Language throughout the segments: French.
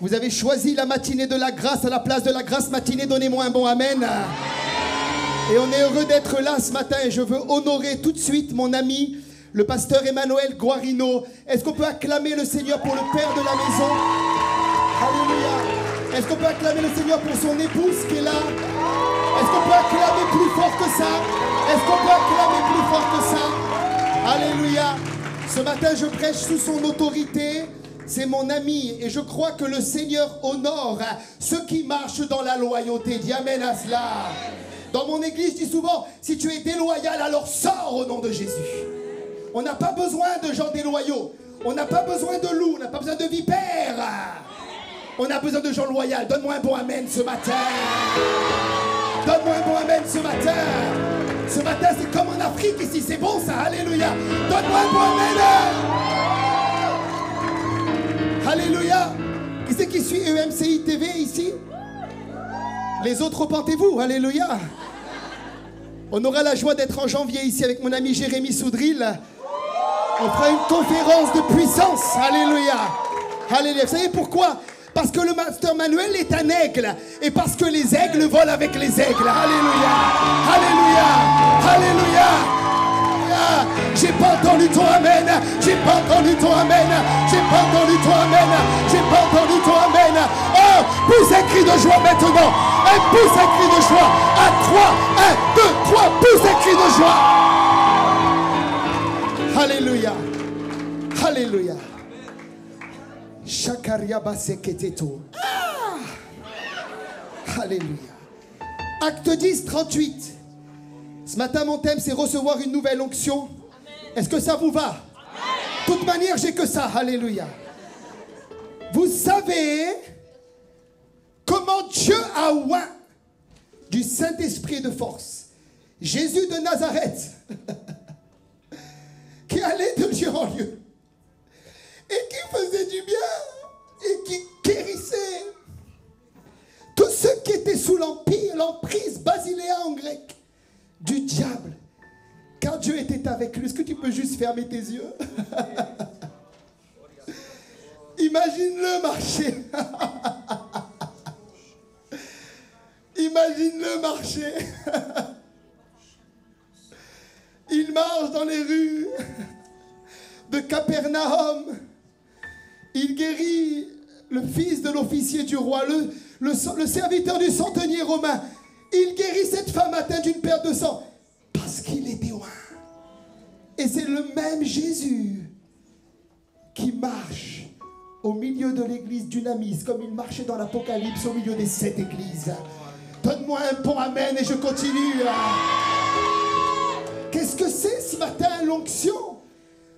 Vous avez choisi la matinée de la grâce à la place de la grâce matinée. Donnez-moi un bon amen. Et on est heureux d'être là ce matin. Et je veux honorer tout de suite mon ami, le pasteur Emmanuel Guarino. Est-ce qu'on peut acclamer le Seigneur pour le père de la maison? Alléluia. Est-ce qu'on peut acclamer le Seigneur pour son épouse qui est là? Est-ce qu'on peut acclamer plus fort que ça? Est-ce qu'on peut acclamer plus fort que ça? Alléluia. Ce matin, je prêche sous son autorité. C'est mon ami et je crois que le Seigneur honore ceux qui marchent dans la loyauté. Dis amen à cela. Dans mon église, je dis souvent, si tu es déloyal, alors sors au nom de Jésus. On n'a pas besoin de gens déloyaux. On n'a pas besoin de loups. On n'a pas besoin de vipères. On a besoin de gens loyaux. Donne-moi un bon amen ce matin. Donne-moi un bon amen ce matin. Ce matin, c'est comme en Afrique ici. C'est bon ça. Alléluia. Donne-moi un bon amen. Alléluia. Qui c'est qui suit EMCI TV ici? Les autres, repentez-vous. Alléluia. On aura la joie d'être en janvier ici avec mon ami Jérémy Soudril. On fera une conférence de puissance. Alléluia. Alléluia. Vous savez pourquoi? Parce que le pasteur Manuel est un aigle. Et parce que les aigles volent avec les aigles. Alléluia. Alléluia. Alléluia. J'ai pas entendu ton amen. J'ai pas entendu ton amen. J'ai pas entendu ton amen. J'ai pas entendu ton amen. Oh, pousse un cri de joie maintenant. Pousse un cri de joie. À 3, 1, 2, 3. Pousse un cri de joie. Alléluia. Alléluia. Shakaria baseketeto. Alléluia. Acte 10, 38. Ce matin, mon thème, c'est recevoir une nouvelle onction. Est-ce que ça vous va? De toute manière, j'ai que ça. Alléluia. Vous savez comment Dieu a oint du Saint-Esprit et de force Jésus de Nazareth, qui allait de lieu en lieu et qui faisait du bien et qui guérissait tous ceux qui étaient sous l'emprise basiléa en grec du diable, car Dieu était avec lui. Est-ce que tu peux juste fermer tes yeux? Imagine-le marcher. Imagine-le marcher. Il marche dans les rues de Capernaum. Il guérit le fils de l'officier du roi, le serviteur du centenier romain. Il guérit cette femme atteinte d'une perte de sang parce qu'il était oint. Et c'est le même Jésus qui marche au milieu de l'église d'Unamis, comme il marchait dans l'Apocalypse au milieu des 7 églises. Donne-moi un bon amen et je continue. Qu'est-ce que c'est ce matin, l'onction?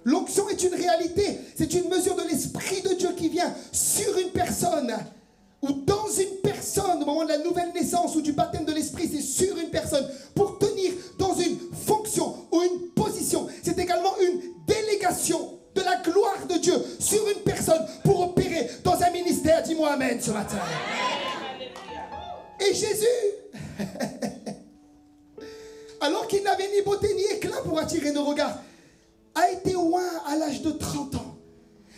L'onction est une réalité. C'est une mesure de l'Esprit de Dieu qui vient sur une personne ou dans une personne au moment de la nouvelle naissance ou du baptême de l'Esprit. C'est sur une personne pour tenir dans une fonction ou une position. C'est également une délégation de la gloire de Dieu sur une personne pour opérer dans un ministère. Dis-moi amen ce matin. Et Jésus, alors qu'il n'avait ni beauté ni éclat pour attirer nos regards, a été oint à l'âge de 30 ans.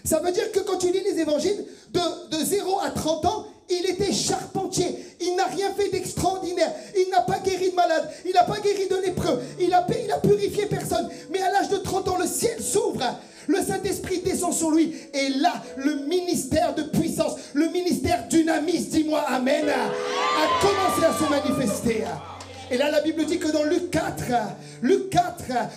Ça veut dire que quand tu lis les évangiles, de 0 à 30 ans, il était charpentier. Il n'a rien fait d'extraordinaire. Il n'a pas guéri de malade. Il n'a pas guéri de lépreux. Il a purifié personne. Mais à l'âge de 30 ans, le ciel s'ouvre. Le Saint-Esprit descend sur lui. Et là, le ministère de puissance, le ministère d'Unamis, dis-moi amen, a commencé à se manifester. Et là, la Bible dit que dans Luc 4,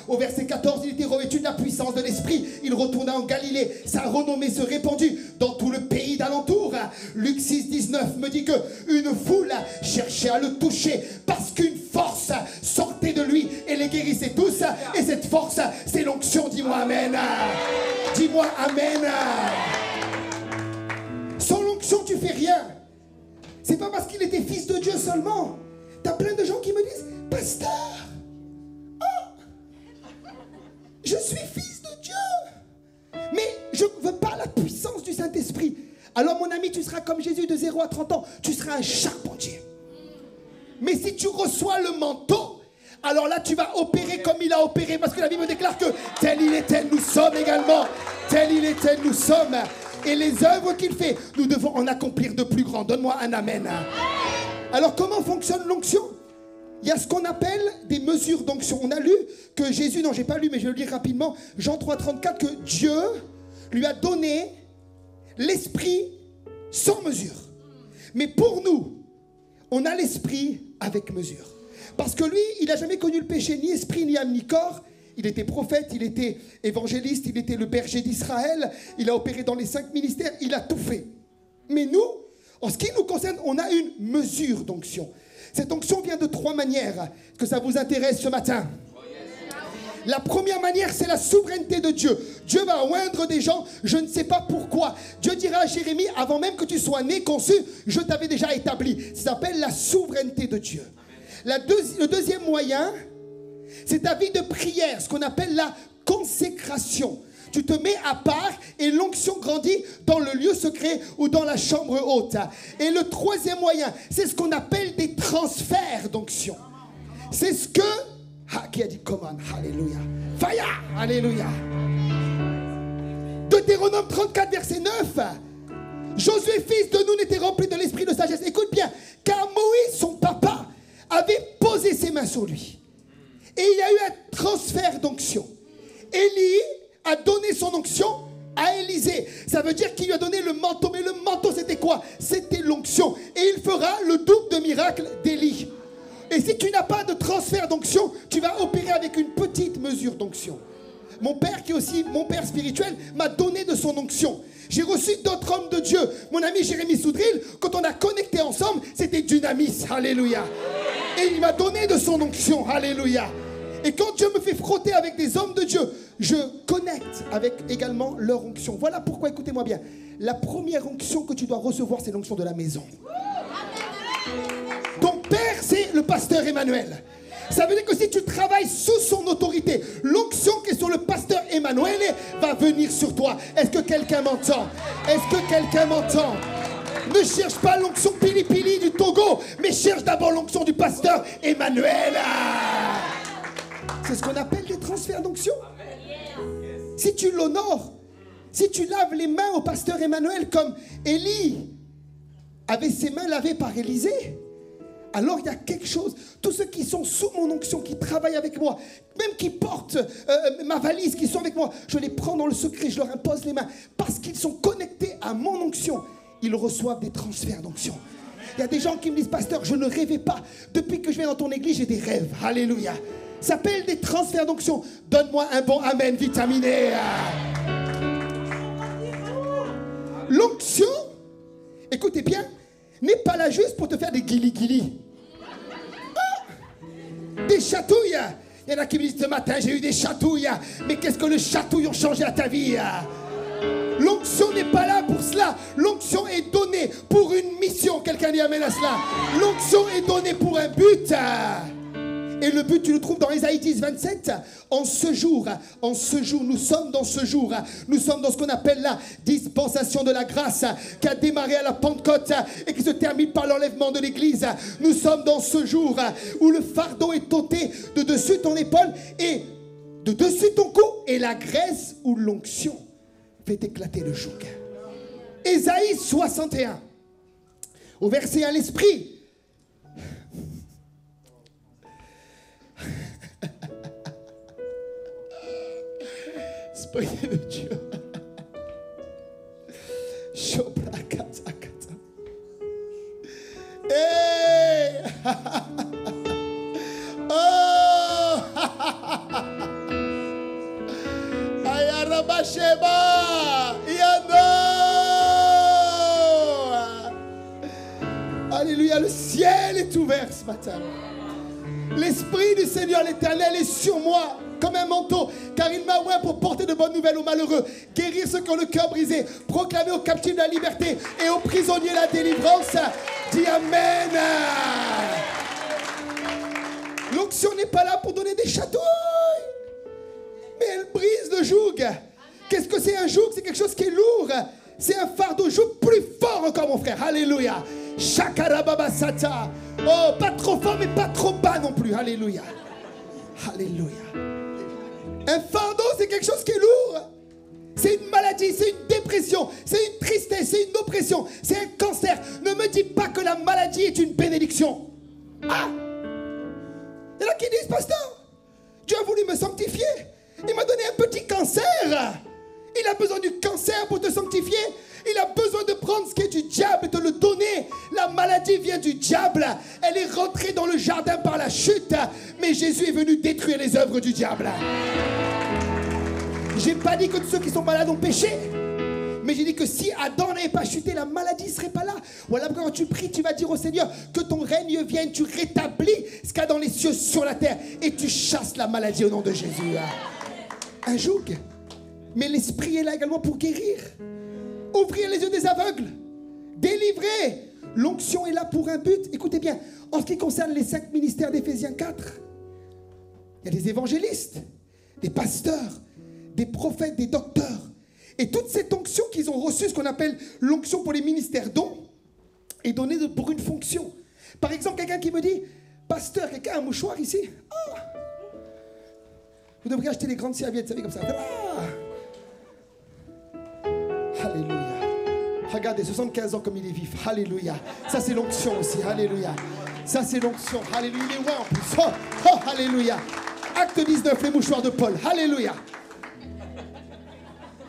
au verset 14, il était revêtu de la puissance de l'Esprit. Il retourna en Galilée. Sa renommée se répandit dans tout le pays d'alentour. Luc 6, 19 me dit qu'une foule cherchait à le toucher parce qu'une force sortait de lui et les guérissait tous. Et cette force, c'est l'onction. Dis-moi amen. Dis-moi amen. Sans l'onction, tu fais rien. C'est pas parce qu'il était fils de Dieu seulement. T'as plein de gens qui me disent, pasteur, je suis fils de Dieu, mais je ne veux pas la puissance du Saint-Esprit. Alors mon ami, tu seras comme Jésus de 0 à 30 ans, tu seras un charpentier. Mais si tu reçois le manteau, alors là tu vas opérer comme il a opéré, parce que la Bible déclare que tel il est tel nous sommes également, tel il est tel nous sommes. Et les œuvres qu'il fait, nous devons en accomplir de plus grands. Donne-moi un amen. Alors comment fonctionne l'onction? Il y a ce qu'on appelle des mesures d'onction. On a lu que Jésus, non j'ai pas lu mais je vais le lire rapidement, Jean 3, 34, que Dieu lui a donné l'esprit sans mesure. Mais pour nous, on a l'esprit avec mesure. Parce que lui, il n'a jamais connu le péché, ni esprit, ni âme, ni corps. Il était prophète, il était évangéliste, il était le berger d'Israël. Il a opéré dans les 5 ministères, il a tout fait. Mais nous, en ce qui nous concerne, on a une mesure d'onction. Cette onction vient de 3 manières. Est-ce que ça vous intéresse ce matin? La première manière, c'est la souveraineté de Dieu. Dieu va oindre des gens, je ne sais pas pourquoi. Dieu dira à Jérémie, avant même que tu sois né, conçu, je t'avais déjà établi. Ça s'appelle la souveraineté de Dieu. Le deuxième moyen, c'est ta vie de prière, ce qu'on appelle la consécration. Tu te mets à part et l'onction grandit dans le lieu secret ou dans la chambre haute. Et le troisième moyen, c'est ce qu'on appelle des transferts d'onction. C'est ce que... qui a dit commande? Alléluia. Fire! Alléluia. Deutéronome 34, verset 9. Josué, fils de Nun, était rempli de l'esprit de sagesse. Écoute bien, car Moïse, son papa, avait posé ses mains sur lui. Et il y a eu un transfert d'onction. Élie a donné son onction à Élisée. Ça veut dire qu'il lui a donné le manteau. Mais le manteau, c'était quoi? C'était l'onction. Et il fera le double de miracle d'Élie. Et si tu n'as pas de transfert d'onction, tu vas opérer avec une petite mesure d'onction. Mon père, qui est aussi mon père spirituel, m'a donné de son onction. J'ai reçu d'autres hommes de Dieu. Mon ami Jérémy Soudril, quand on a connecté ensemble, c'était dynamis. Alléluia. Et il m'a donné de son onction. Alléluia. Et quand Dieu me fait frotter avec des hommes de Dieu, je connecte avec également leur onction. Voilà pourquoi, écoutez-moi bien, la première onction que tu dois recevoir, c'est l'onction de la maison. Ton père, c'est le pasteur Emmanuel. Ça veut dire que si tu travailles sous son autorité, l'onction qui est sur le pasteur Emmanuel va venir sur toi. Est-ce que quelqu'un m'entend? Est-ce que quelqu'un m'entend? Ne cherche pas l'onction pili-pili du Togo, mais cherche d'abord l'onction du pasteur Emmanuel. C'est ce qu'on appelle des transferts d'onction. Si tu l'honores, si tu laves les mains au pasteur Emmanuel comme Élie avait ses mains lavées par Élisée, alors il y a quelque chose. Tous ceux qui sont sous mon onction, qui travaillent avec moi, même qui portent ma valise, qui sont avec moi, je les prends dans le secret, je leur impose les mains. Parce qu'ils sont connectés à mon onction, ils reçoivent des transferts d'onction. Il y a des gens qui me disent, pasteur, je ne rêvais pas. Depuis que je viens dans ton église, j'ai des rêves. Alléluia. Ça s'appelle des transferts d'onction. Donne-moi un bon amen vitaminé. L'onction, écoutez bien, n'est pas là juste pour te faire des guili-guili. Des chatouilles. Il y en a qui me disent ce matin, j'ai eu des chatouilles. Mais qu'est-ce que les chatouilles ont changé à ta vie? L'onction n'est pas là pour cela. L'onction est donnée pour une mission. Quelqu'un dit amen à cela. L'onction est donnée pour un but. Et le but, tu le trouves dans Ésaïe 10, 27. En ce jour, nous sommes dans ce jour. Nous sommes dans ce qu'on appelle la dispensation de la grâce qui a démarré à la Pentecôte et qui se termine par l'enlèvement de l'Église. Nous sommes dans ce jour où le fardeau est ôté de dessus ton épaule et de dessus ton cou et la graisse ou l'onction fait éclater le joug. Ésaïe 61, au verset 1, l'Esprit. Esprit de Dieu. Hey! Oh! Ayarabasheba! Yano! Alléluia, le ciel est ouvert ce matin. L'Esprit du Seigneur l'Éternel est sur moi comme un manteau, car il m'a oint pour porter de bonnes nouvelles aux malheureux, guérir ceux qui ont le cœur brisé, proclamer aux captifs la liberté et aux prisonniers la délivrance. Dis Amen. L'onction n'est pas là pour donner des chatouilles, mais elle brise le joug. Qu'est-ce que c'est un joug? C'est quelque chose qui est lourd. C'est un fardeau. Joug plus fort encore, mon frère. Alléluia. Shakarababasata. Oh, pas trop fort, mais pas trop bas non plus. Alléluia. Alléluia. Un fardeau, c'est quelque chose qui est lourd. c'est une maladie, c'est une dépression, c'est une tristesse, c'est une oppression, c'est un cancer. Ne me dis pas que la maladie est une bénédiction. Ah! Il y en a qui disent, pasteur, Dieu a voulu me sanctifier. Il m'a donné un petit cancer. Il a besoin du cancer pour te sanctifier. Il a besoin de prendre ce qui est du diable et de le donner. La maladie vient du diable. Elle est rentrée dans le jardin par la chute. Mais Jésus est venu détruire les œuvres du diable. J'ai pas dit que tous ceux qui sont malades ont péché. Mais j'ai dit que si Adam n'avait pas chuté, la maladie ne serait pas là. Voilà pourquoi quand tu pries, tu vas dire au Seigneur que ton règne vienne, tu rétablis ce qu'il y a dans les cieux sur la terre et tu chasses la maladie au nom de Jésus. Un joug. Mais l'Esprit est là également pour guérir. Ouvrir les yeux des aveugles. Délivrer. L'onction est là pour un but. Écoutez bien, en ce qui concerne les 5 ministères d'Éphésiens 4, il y a des évangélistes, des pasteurs, des prophètes, des docteurs. Et toute cette onction qu'ils ont reçue, ce qu'on appelle l'onction pour les ministères dons, est donnée pour une fonction. Par exemple, quelqu'un qui me dit, pasteur, quelqu'un a un mouchoir ici? Ah. Vous devriez acheter les grandes serviettes, vous savez, comme ça. Ah. Alléluia. Regardez, 75 ans comme il est vif. Alléluia. Ça, c'est l'onction aussi. Alléluia. Ça, c'est l'onction. Alléluia. Il est loin en plus. Oh, oh, alléluia. Acte 19, les mouchoirs de Paul. Alléluia.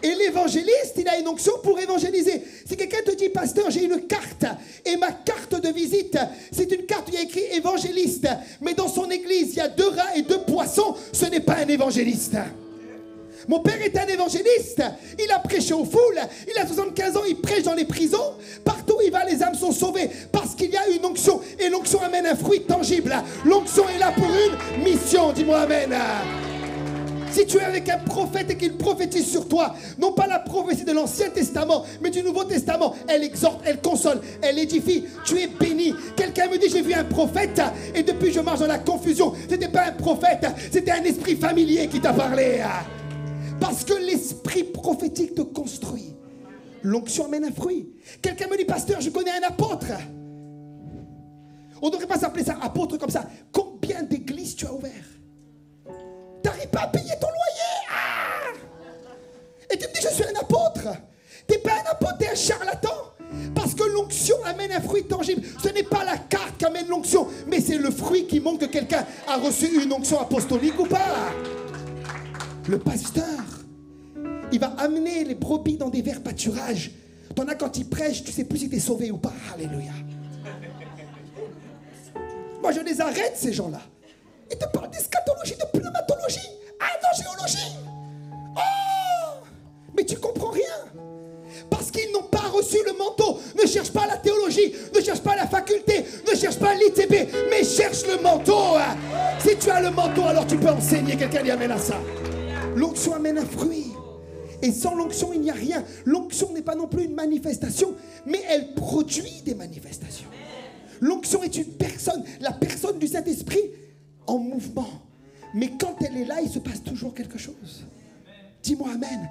Et l'évangéliste, il a une onction pour évangéliser. Si quelqu'un te dit, pasteur, j'ai une carte, et ma carte de visite, c'est une carte où il y a écrit évangéliste, mais dans son église, il y a 2 rats et 2 poissons, ce n'est pas un évangéliste. Mon père est un évangéliste, il a prêché aux foules, il a 75 ans, il prêche dans les prisons, partout où il va, les âmes sont sauvées, parce qu'il y a une onction, et l'onction amène un fruit tangible. L'onction est là pour une mission, dis-moi amen. Si tu es avec un prophète et qu'il prophétise sur toi, non pas la prophétie de l'Ancien Testament, mais du Nouveau Testament, elle exhorte, elle console, elle édifie, tu es béni. Quelqu'un me dit, j'ai vu un prophète et depuis je marche dans la confusion. C'était pas un prophète, c'était un esprit familier qui t'a parlé. Parce que l'esprit prophétique te construit. L'onction amène un fruit. Quelqu'un me dit, pasteur, je connais un apôtre. On ne devrait pas s'appeler ça apôtre comme ça. Combien d'églises tu as ouvert? T'arrives pas à payer ton loyer. Ah! Et tu me dis, je suis un apôtre. T'es pas un apôtre, t'es un charlatan. Parce que l'onction amène un fruit tangible. Ce n'est pas la carte qui amène l'onction, mais c'est le fruit qui montre que quelqu'un a reçu une onction apostolique ou pas. Le pasteur, il va amener les brebis dans des verts pâturages. T'en as quand il prêche, tu sais plus si t'es sauvé ou pas. Alléluia. Moi, je les arrête, ces gens-là. Ils te parlent d'eschatologie, de pneumatologie, d'angéologie. Oh! Mais tu comprends rien. Parce qu'ils n'ont pas reçu le manteau. Ne cherche pas la théologie, ne cherche pas la faculté, ne cherche pas l'ITB, mais cherche le manteau. Si tu as le manteau, alors tu peux enseigner. Quelqu'un dit amène à ça. L'onction amène un fruit. Et sans l'onction, il n'y a rien. L'onction n'est pas non plus une manifestation, mais elle produit des manifestations. L'onction est une personne, la personne du Saint-Esprit en mouvement. Mais quand elle est là, il se passe toujours quelque chose. Dis-moi amen.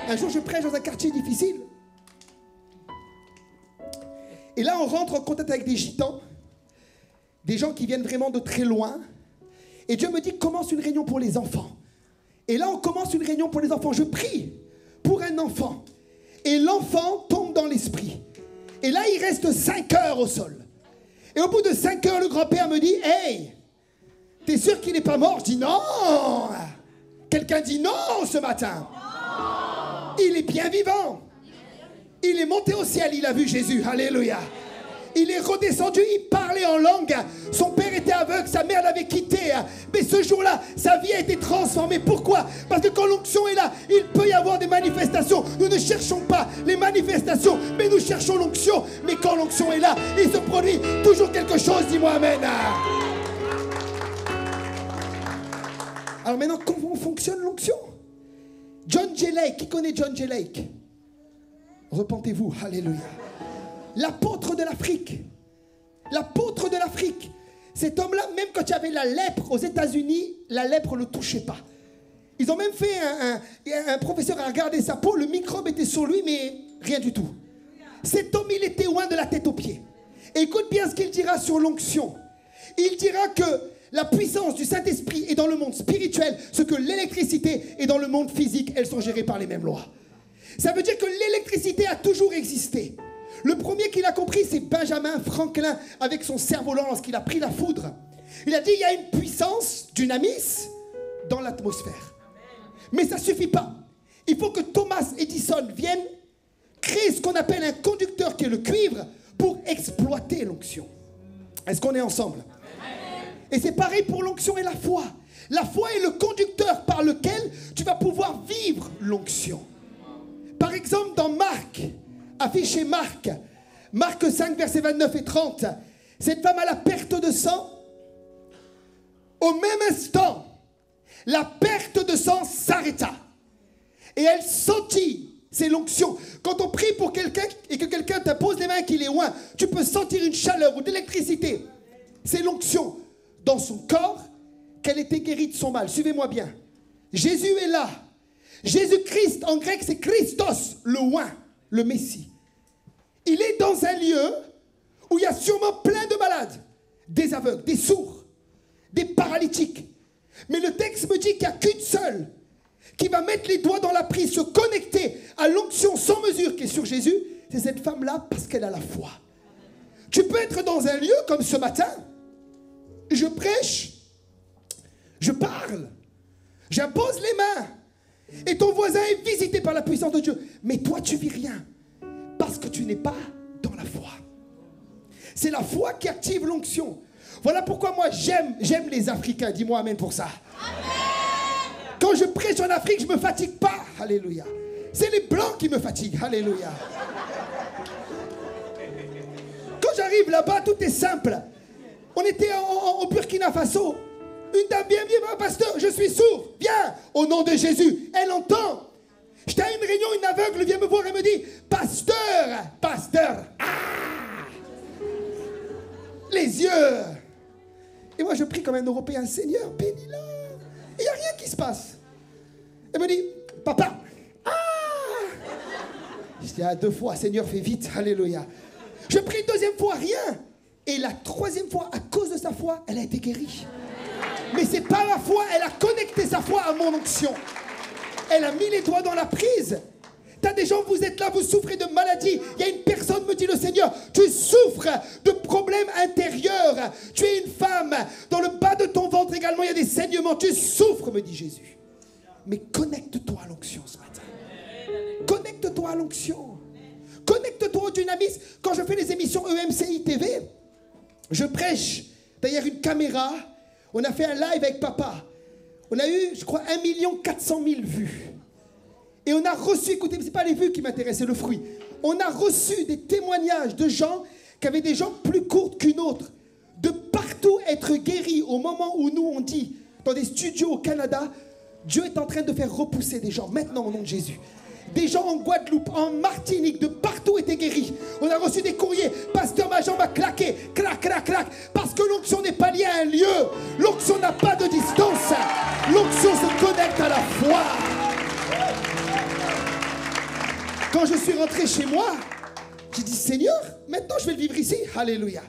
Un jour, je prêche dans un quartier difficile. Et là, on rentre en contact avec des gitans, des gens qui viennent vraiment de très loin. Et Dieu me dit, commence une réunion pour les enfants. Et là, on commence une réunion pour les enfants. Je prie pour un enfant. Et l'enfant tombe dans l'esprit. Et là, il reste 5 heures au sol. Et au bout de 5 heures, le grand-père me dit, hey, t'es sûr qu'il n'est pas mort? Je dis non. Quelqu'un dit non ce matin. Non. Il est bien vivant. Il est monté au ciel, il a vu Jésus. Alléluia. Il est redescendu, il parlait en langue. Son père était aveugle, sa mère l'avait quitté. Mais ce jour-là, sa vie a été transformée. Pourquoi? Parce que quand l'onction est là, il peut y avoir des manifestations. Nous ne cherchons pas les manifestations, mais nous cherchons l'onction. Mais quand l'onction est là, il se produit toujours quelque chose. Dis-moi amen. Alors maintenant, comment fonctionne l'onction? John J. Lake, qui connaît John J. Lake? Repentez-vous, alléluia. L'apôtre de l'Afrique. L'apôtre de l'Afrique. Cet homme-là, même quand il y avait la lèpre aux États-Unis, la lèpre ne le touchait pas. Ils ont même fait un professeur a regardé sa peau, le microbe était sur lui, mais rien du tout. Cet homme, il était loin de la tête aux pieds. Et écoute bien ce qu'il dira sur l'onction. Il dira que la puissance du Saint-Esprit est dans le monde spirituel, ce que l'électricité est dans le monde physique. Elles sont gérées par les mêmes lois. Ça veut dire que l'électricité a toujours existé. Le premier qui l'a compris, c'est Benjamin Franklin, avec son cerf-volant, lorsqu'il a pris la foudre. Il a dit, il y a une puissance, dynamis, dans l'atmosphère. Mais ça ne suffit pas. Il faut que Thomas Edison vienne créer ce qu'on appelle un conducteur qui est le cuivre pour exploiter l'onction. Est-ce qu'on est ensemble? Et c'est pareil pour l'onction et la foi. La foi est le conducteur par lequel tu vas pouvoir vivre l'onction. Par exemple, dans Marc, affiché Marc 5, versets 29 et 30, cette femme a la perte de sang. Au même instant, la perte de sang s'arrêta. Et elle sentit, c'est l'onction. Quand on prie pour quelqu'un et que quelqu'un t'impose les mains qu'il est loin, tu peux sentir une chaleur ou de l'électricité. C'est l'onction dans son corps qu'elle était guérie de son mal. Suivez-moi bien. Jésus est là. Jésus-Christ, en grec, c'est Christos, le oint, le Messie. Il est dans un lieu où il y a sûrement plein de malades, des aveugles, des sourds, des paralytiques. Mais le texte me dit qu'il n'y a qu'une seule qui va mettre les doigts dans la prise, se connecter à l'onction sans mesure qui est sur Jésus. C'est cette femme-là parce qu'elle a la foi. Tu peux être dans un lieu comme ce matin. Je prêche, je parle, j'impose les mains. Et ton voisin est visité par la puissance de Dieu. Mais toi, tu vis rien. Parce que tu n'es pas dans la foi. C'est la foi qui active l'onction. Voilà pourquoi moi, j'aime les Africains. Dis-moi amen pour ça. Amen. Quand je prêche en Afrique, je ne me fatigue pas. Alléluia. C'est les Blancs qui me fatiguent. Alléluia. Quand j'arrive là-bas, tout est simple. On était au Burkina Faso. Une dame vient me dire, pasteur, je suis sourd. Viens, au nom de Jésus. Elle entend. J'étais à une réunion, une aveugle vient me voir et me dit, pasteur, les yeux. Et moi, je prie comme un Européen, Seigneur, bénis-la. Il n'y a rien qui se passe. Elle me dit, papa, Je dis, 2 fois, Seigneur, fais vite, alléluia. Je prie une 2e fois, rien. Et la 3e fois, à cause de sa foi, elle a été guérie. Mais c'est pas la foi, elle a connecté sa foi à mon onction. Elle a mis les doigts dans la prise. T'as des gens, vous êtes là, vous souffrez de maladie. Il y a une personne, me dit le Seigneur, tu souffres de problèmes intérieurs. Tu es une femme, dans le bas de ton ventre également, il y a des saignements. Tu souffres, me dit Jésus. Mais connecte-toi à l'onction ce matin. Connecte-toi à l'onction. Connecte-toi au dynamisme. Quand je fais les émissions EMCI TV, je prêche derrière une caméra. On a fait un live avec papa. On a eu, je crois, 1 400 000 vues. Et on a reçu, écoutez, ce n'est pas les vues qui m'intéressent, c'est le fruit. On a reçu des témoignages de gens qui avaient des jambes plus courtes qu'une autre. De partout être guéris au moment où nous, on dit, dans des studios au Canada, Dieu est en train de faire repousser des gens, maintenant au nom de Jésus. Des gens en Guadeloupe, en Martinique, de partout étaient guéris. On a reçu des courriers. Pasteur, ma jambe a claqué. Clac, clac, clac. Parce que l'onction n'est pas liée à un lieu. L'onction n'a pas de distance. L'onction se connecte à la foi. Quand je suis rentré chez moi, j'ai dit, Seigneur, maintenant je vais le vivre ici. Alléluia.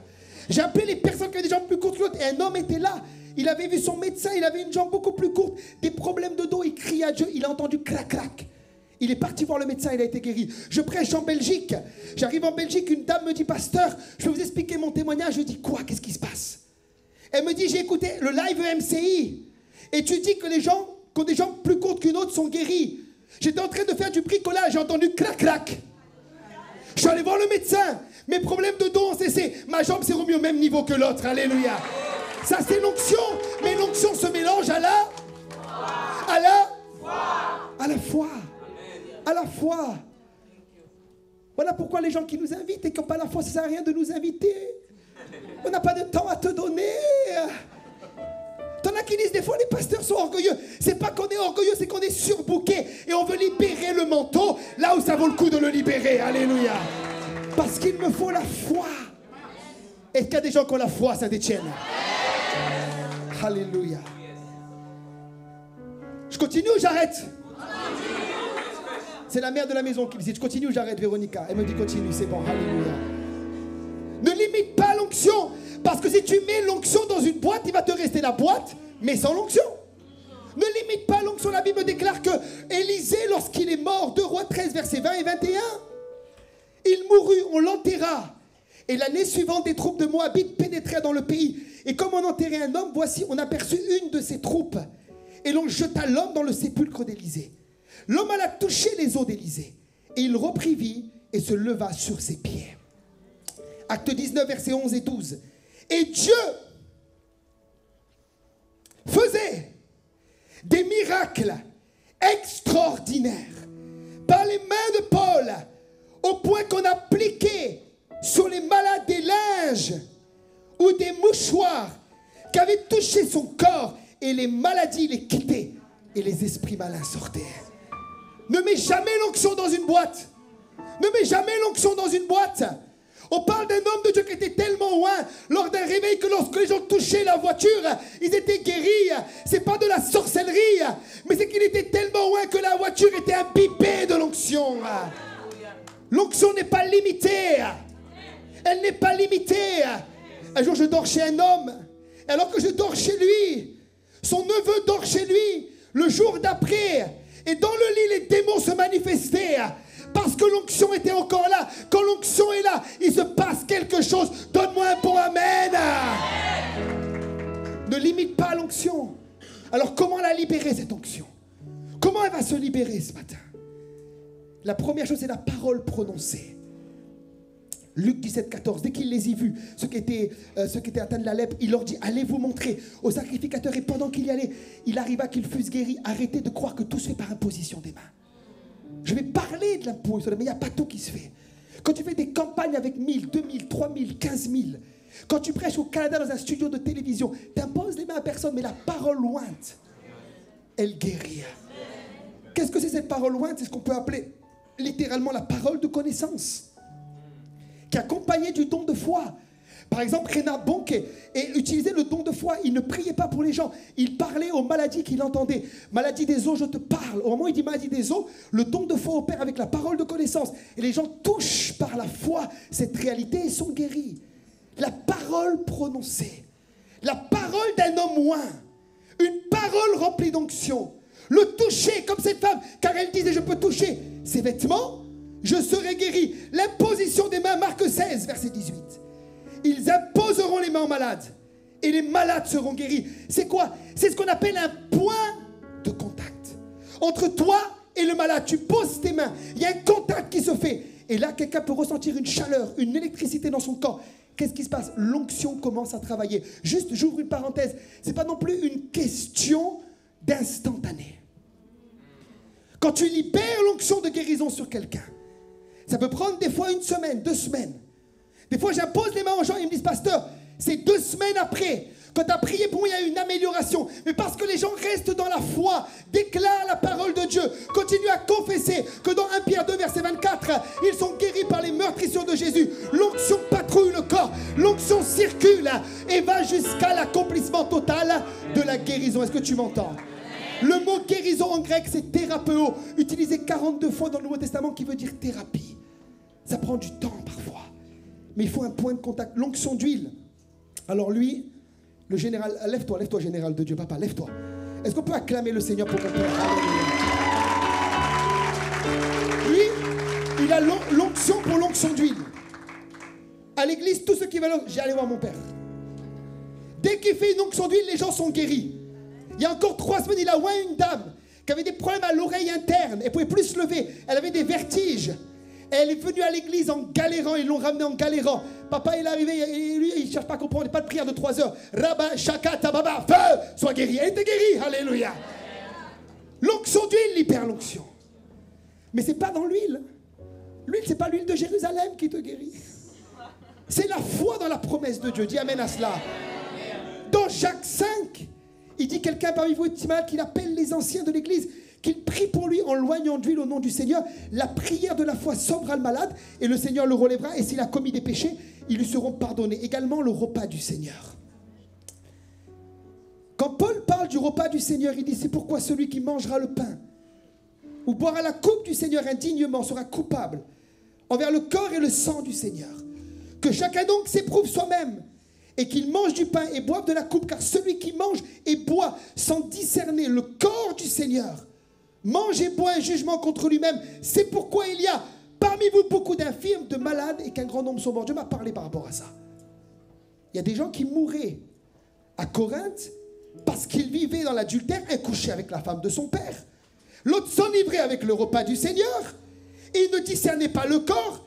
J'ai appelé les personnes qui avaient des jambes plus courtes que l'autre. Et un homme était là. Il avait vu son médecin. Il avait une jambe beaucoup plus courte. Des problèmes de dos. Il crie à Dieu. Il a entendu clac, clac. Il est parti voir le médecin, il a été guéri. Je prêche en Belgique. J'arrive en Belgique, une dame me dit, pasteur, je vais vous expliquer mon témoignage. Je dis, quoi? Qu'est-ce qui se passe? Elle me dit, j'ai écouté le live MCI. Et tu dis que les gens qui ont des jambes plus courtes qu'une autre sont guéris. J'étais en train de faire du bricolage, j'ai entendu clac, clac. Je suis allé voir le médecin. Mes problèmes de dos ont cessé. Ma jambe s'est remise au même niveau que l'autre. Alléluia. Ça, c'est l'onction. Mais l'onction se mélange à la foi. À la foi. Voilà pourquoi les gens qui nous invitent et qui n'ont pas la foi, ça ne sert à rien de nous inviter. On n'a pas de temps à te donner. T'en as qui disent des fois les pasteurs sont orgueilleux. C'est pas qu'on est orgueilleux, c'est qu'on est surbooké et on veut libérer le manteau là où ça vaut le coup de le libérer. Alléluia. Parce qu'il me faut la foi. Est-ce qu'il y a des gens qui ont la foi à Saint-Étienne? Alléluia. Je continue ou j'arrête? C'est la mère de la maison qui me dit, je continue ou j'arrête, Véronica? Elle me dit, continue, c'est bon, alléluia. Ne limite pas l'onction, parce que si tu mets l'onction dans une boîte, il va te rester la boîte, mais sans l'onction. Ne limite pas l'onction. La Bible déclare que Élisée, lorsqu'il est mort, 2 Rois 13, versets 20 et 21, il mourut, on l'enterra. Et l'année suivante, des troupes de Moabites pénétrèrent dans le pays. Et comme on enterrait un homme, voici, on aperçut une de ces troupes. Et l'on jeta l'homme dans le sépulcre d'Élisée. L'homme alla toucher les os d'Élisée. Et il reprit vie et se leva sur ses pieds. Acte 19, versets 11 et 12. Et Dieu faisait des miracles extraordinaires par les mains de Paul, au point qu'on appliquait sur les malades des linges ou des mouchoirs qui avaient touché son corps, et les maladies les quittaient et les esprits malins sortaient. Ne mets jamais l'onction dans une boîte. Ne mets jamais l'onction dans une boîte. On parle d'un homme de Dieu qui était tellement loin lors d'un réveil que lorsque les gens touchaient la voiture, ils étaient guéris. C'est pas de la sorcellerie, mais c'est qu'il était tellement loin que la voiture était imbibée de l'onction. L'onction n'est pas limitée. Elle n'est pas limitée. Un jour, je dors chez un homme. Alors que je dors chez lui, son neveu dort chez lui. Le jour d'après, et dans le lit, les démons se manifestaient. Parce que l'onction était encore là. Quand l'onction est là, il se passe quelque chose. Donne-moi un bon amen. Ne limite pas l'onction. Alors comment la libérer, cette onction? Comment elle va se libérer ce matin? La première chose, c'est la parole prononcée. Luc 17, 14, dès qu'il les y vit, ceux qui étaient atteints de la lèpre, il leur dit, allez vous montrer au sacrificateur. Et pendant qu'il y allait, il arriva qu'ils fussent guéris. Arrêtez de croire que tout se fait par imposition des mains. Je vais parler de l'imposition, mais il n'y a pas tout qui se fait. Quand tu fais des campagnes avec 1000, 2000, 3000, 15 000, quand tu prêches au Canada dans un studio de télévision, tu imposes les mains à personne, mais la parole lointe, elle guérit. Qu'est-ce que c'est cette parole lointe? C'est ce qu'on peut appeler littéralement la parole de connaissance, qui est accompagnée du don de foi. Par exemple, Reinhard Bonnke utilisait le don de foi. Il ne priait pas pour les gens. Il parlait aux maladies qu'il entendait. Maladie des os, je te parle. Au moment où il dit maladie des os, le don de foi opère avec la parole de connaissance. Et les gens touchent par la foi cette réalité et sont guéris. La parole prononcée. La parole d'un homme loin. Une parole remplie d'onction. Le toucher, comme cette femme, car elle disait, je peux toucher ses vêtements, je serai guéri. L'imposition des mains, Marc 16, verset 18. Ils imposeront les mains aux malades et les malades seront guéris. C'est quoi? C'est ce qu'on appelle un point de contact. Entre toi et le malade, tu poses tes mains. Il y a un contact qui se fait. Et là, quelqu'un peut ressentir une chaleur, une électricité dans son corps. Qu'est-ce qui se passe? L'onction commence à travailler. Juste, j'ouvre une parenthèse. Ce n'est pas non plus une question d'instantané. Quand tu libères l'onction de guérison sur quelqu'un, ça peut prendre des fois 1 semaine, 2 semaines. Des fois, j'impose les mains aux gens, ils me disent, pasteur, c'est 2 semaines après, quand tu as prié pour moi, il y a une amélioration. Mais parce que les gens restent dans la foi, déclarent la parole de Dieu, continuent à confesser que dans 1 Pierre 2, verset 24, ils sont guéris par les meurtrissures de Jésus. L'onction patrouille le corps, l'onction circule et va jusqu'à l'accomplissement total de la guérison. Est-ce que tu m'entends? Le mot guérison en grec, c'est thérapeo, utilisé 42 fois dans le Nouveau Testament, qui veut dire thérapie. Ça prend du temps parfois. Mais il faut un point de contact. L'onction d'huile. Alors lui, le général, lève-toi, général de Dieu, papa, lève-toi. Est-ce qu'on peut acclamer le Seigneur pour mon père? Lui, il a l'onction pour l'onction d'huile. À l'église, tous ceux qui veulent, j'ai allé voir mon père. Dès qu'il fait une onction d'huile, les gens sont guéris. Il y a encore 3 semaines, il a oint une dame qui avait des problèmes à l'oreille interne. Elle ne pouvait plus se lever. Elle avait des vertiges. Elle est venue à l'église en galérant. Ils l'ont ramenée en galérant. Papa, il est arrivé. Et lui, il ne cherche pas à comprendre. Il n'y a pas de prière de 3 heures. Rabba, Shaka, Tababa, feu, sois guéri. Elle était guérie. Alléluia. L'onction d'huile libère l'onction. Mais ce n'est pas dans l'huile. L'huile, ce n'est pas l'huile de Jérusalem qui te guérit. C'est la foi dans la promesse de Dieu. Dis amen à cela. Dans Jacques 5, il dit quelqu'un parmi vous est malade, qu'il appelle les anciens de l'église, qu'il prie pour lui en loignant d'huile au nom du Seigneur. La prière de la foi sauvera le malade et le Seigneur le relèvera. Et s'il a commis des péchés, ils lui seront pardonnés. Également le repas du Seigneur. Quand Paul parle du repas du Seigneur, il dit, c'est pourquoi celui qui mangera le pain ou boira la coupe du Seigneur indignement sera coupable envers le corps et le sang du Seigneur. Que chacun donc s'éprouve soi-même et qu'ils mangent du pain et boivent de la coupe, car celui qui mange et boit sans discerner le corps du Seigneur mange et boit un jugement contre lui-même. C'est pourquoi il y a parmi vous beaucoup d'infirmes, de malades et qu'un grand nombre sont morts. Dieu m'a parlé par rapport à ça. Il y a des gens qui mouraient à Corinthe parce qu'ils vivaient dans l'adultère et couchaient avec la femme de son père. L'autre s'enivrait avec le repas du Seigneur et il ne discernait pas le corps.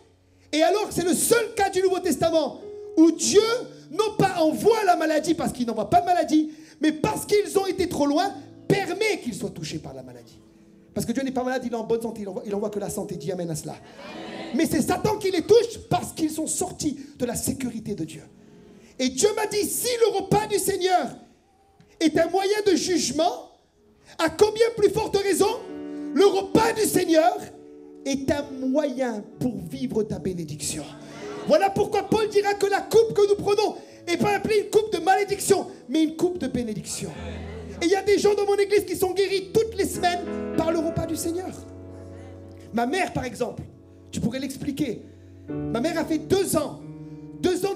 Et alors c'est le seul cas du Nouveau Testament où Dieu non pas envoie la maladie parce qu'il n'envoie pas de maladie, mais parce qu'ils ont été trop loin, permet qu'ils soient touchés par la maladie. Parce que Dieu n'est pas malade, il est en bonne santé, il envoie que la santé. Dis amen à cela. Amen. Mais c'est Satan qui les touche parce qu'ils sont sortis de la sécurité de Dieu. Et Dieu m'a dit, si le repas du Seigneur est un moyen de jugement, à combien plus forte raison, le repas du Seigneur est un moyen pour vivre ta bénédiction. Voilà pourquoi Paul dira que la coupe que nous prenons n'est pas appelée une coupe de malédiction, mais une coupe de bénédiction. Et il y a des gens dans mon église qui sont guéris toutes les semaines par le repas du Seigneur. Ma mère, par exemple, tu pourrais l'expliquer. Ma mère a fait 2 ans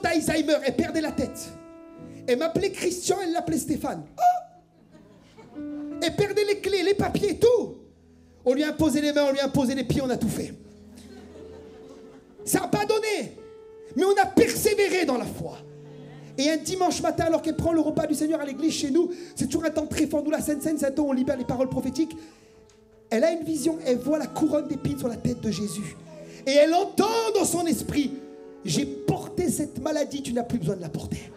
d'Alzheimer, elle perdait la tête. Elle m'appelait Christian, elle l'appelait Stéphane. Oh, elle perdait les clés, les papiers, tout. On lui a imposé les mains, on lui a imposé les pieds, on a tout fait. Ça n'a pas donné. Mais on a persévéré dans la foi. Et un dimanche matin, alors qu'elle prend le repas du Seigneur à l'église chez nous, c'est toujours un temps très fort. Nous, la Sainte-Seine, c'est un temps où on libère les paroles prophétiques. Elle a une vision, elle voit la couronne d'épines sur la tête de Jésus. Et elle entend dans son esprit, j'ai porté cette maladie, tu n'as plus besoin de la porter.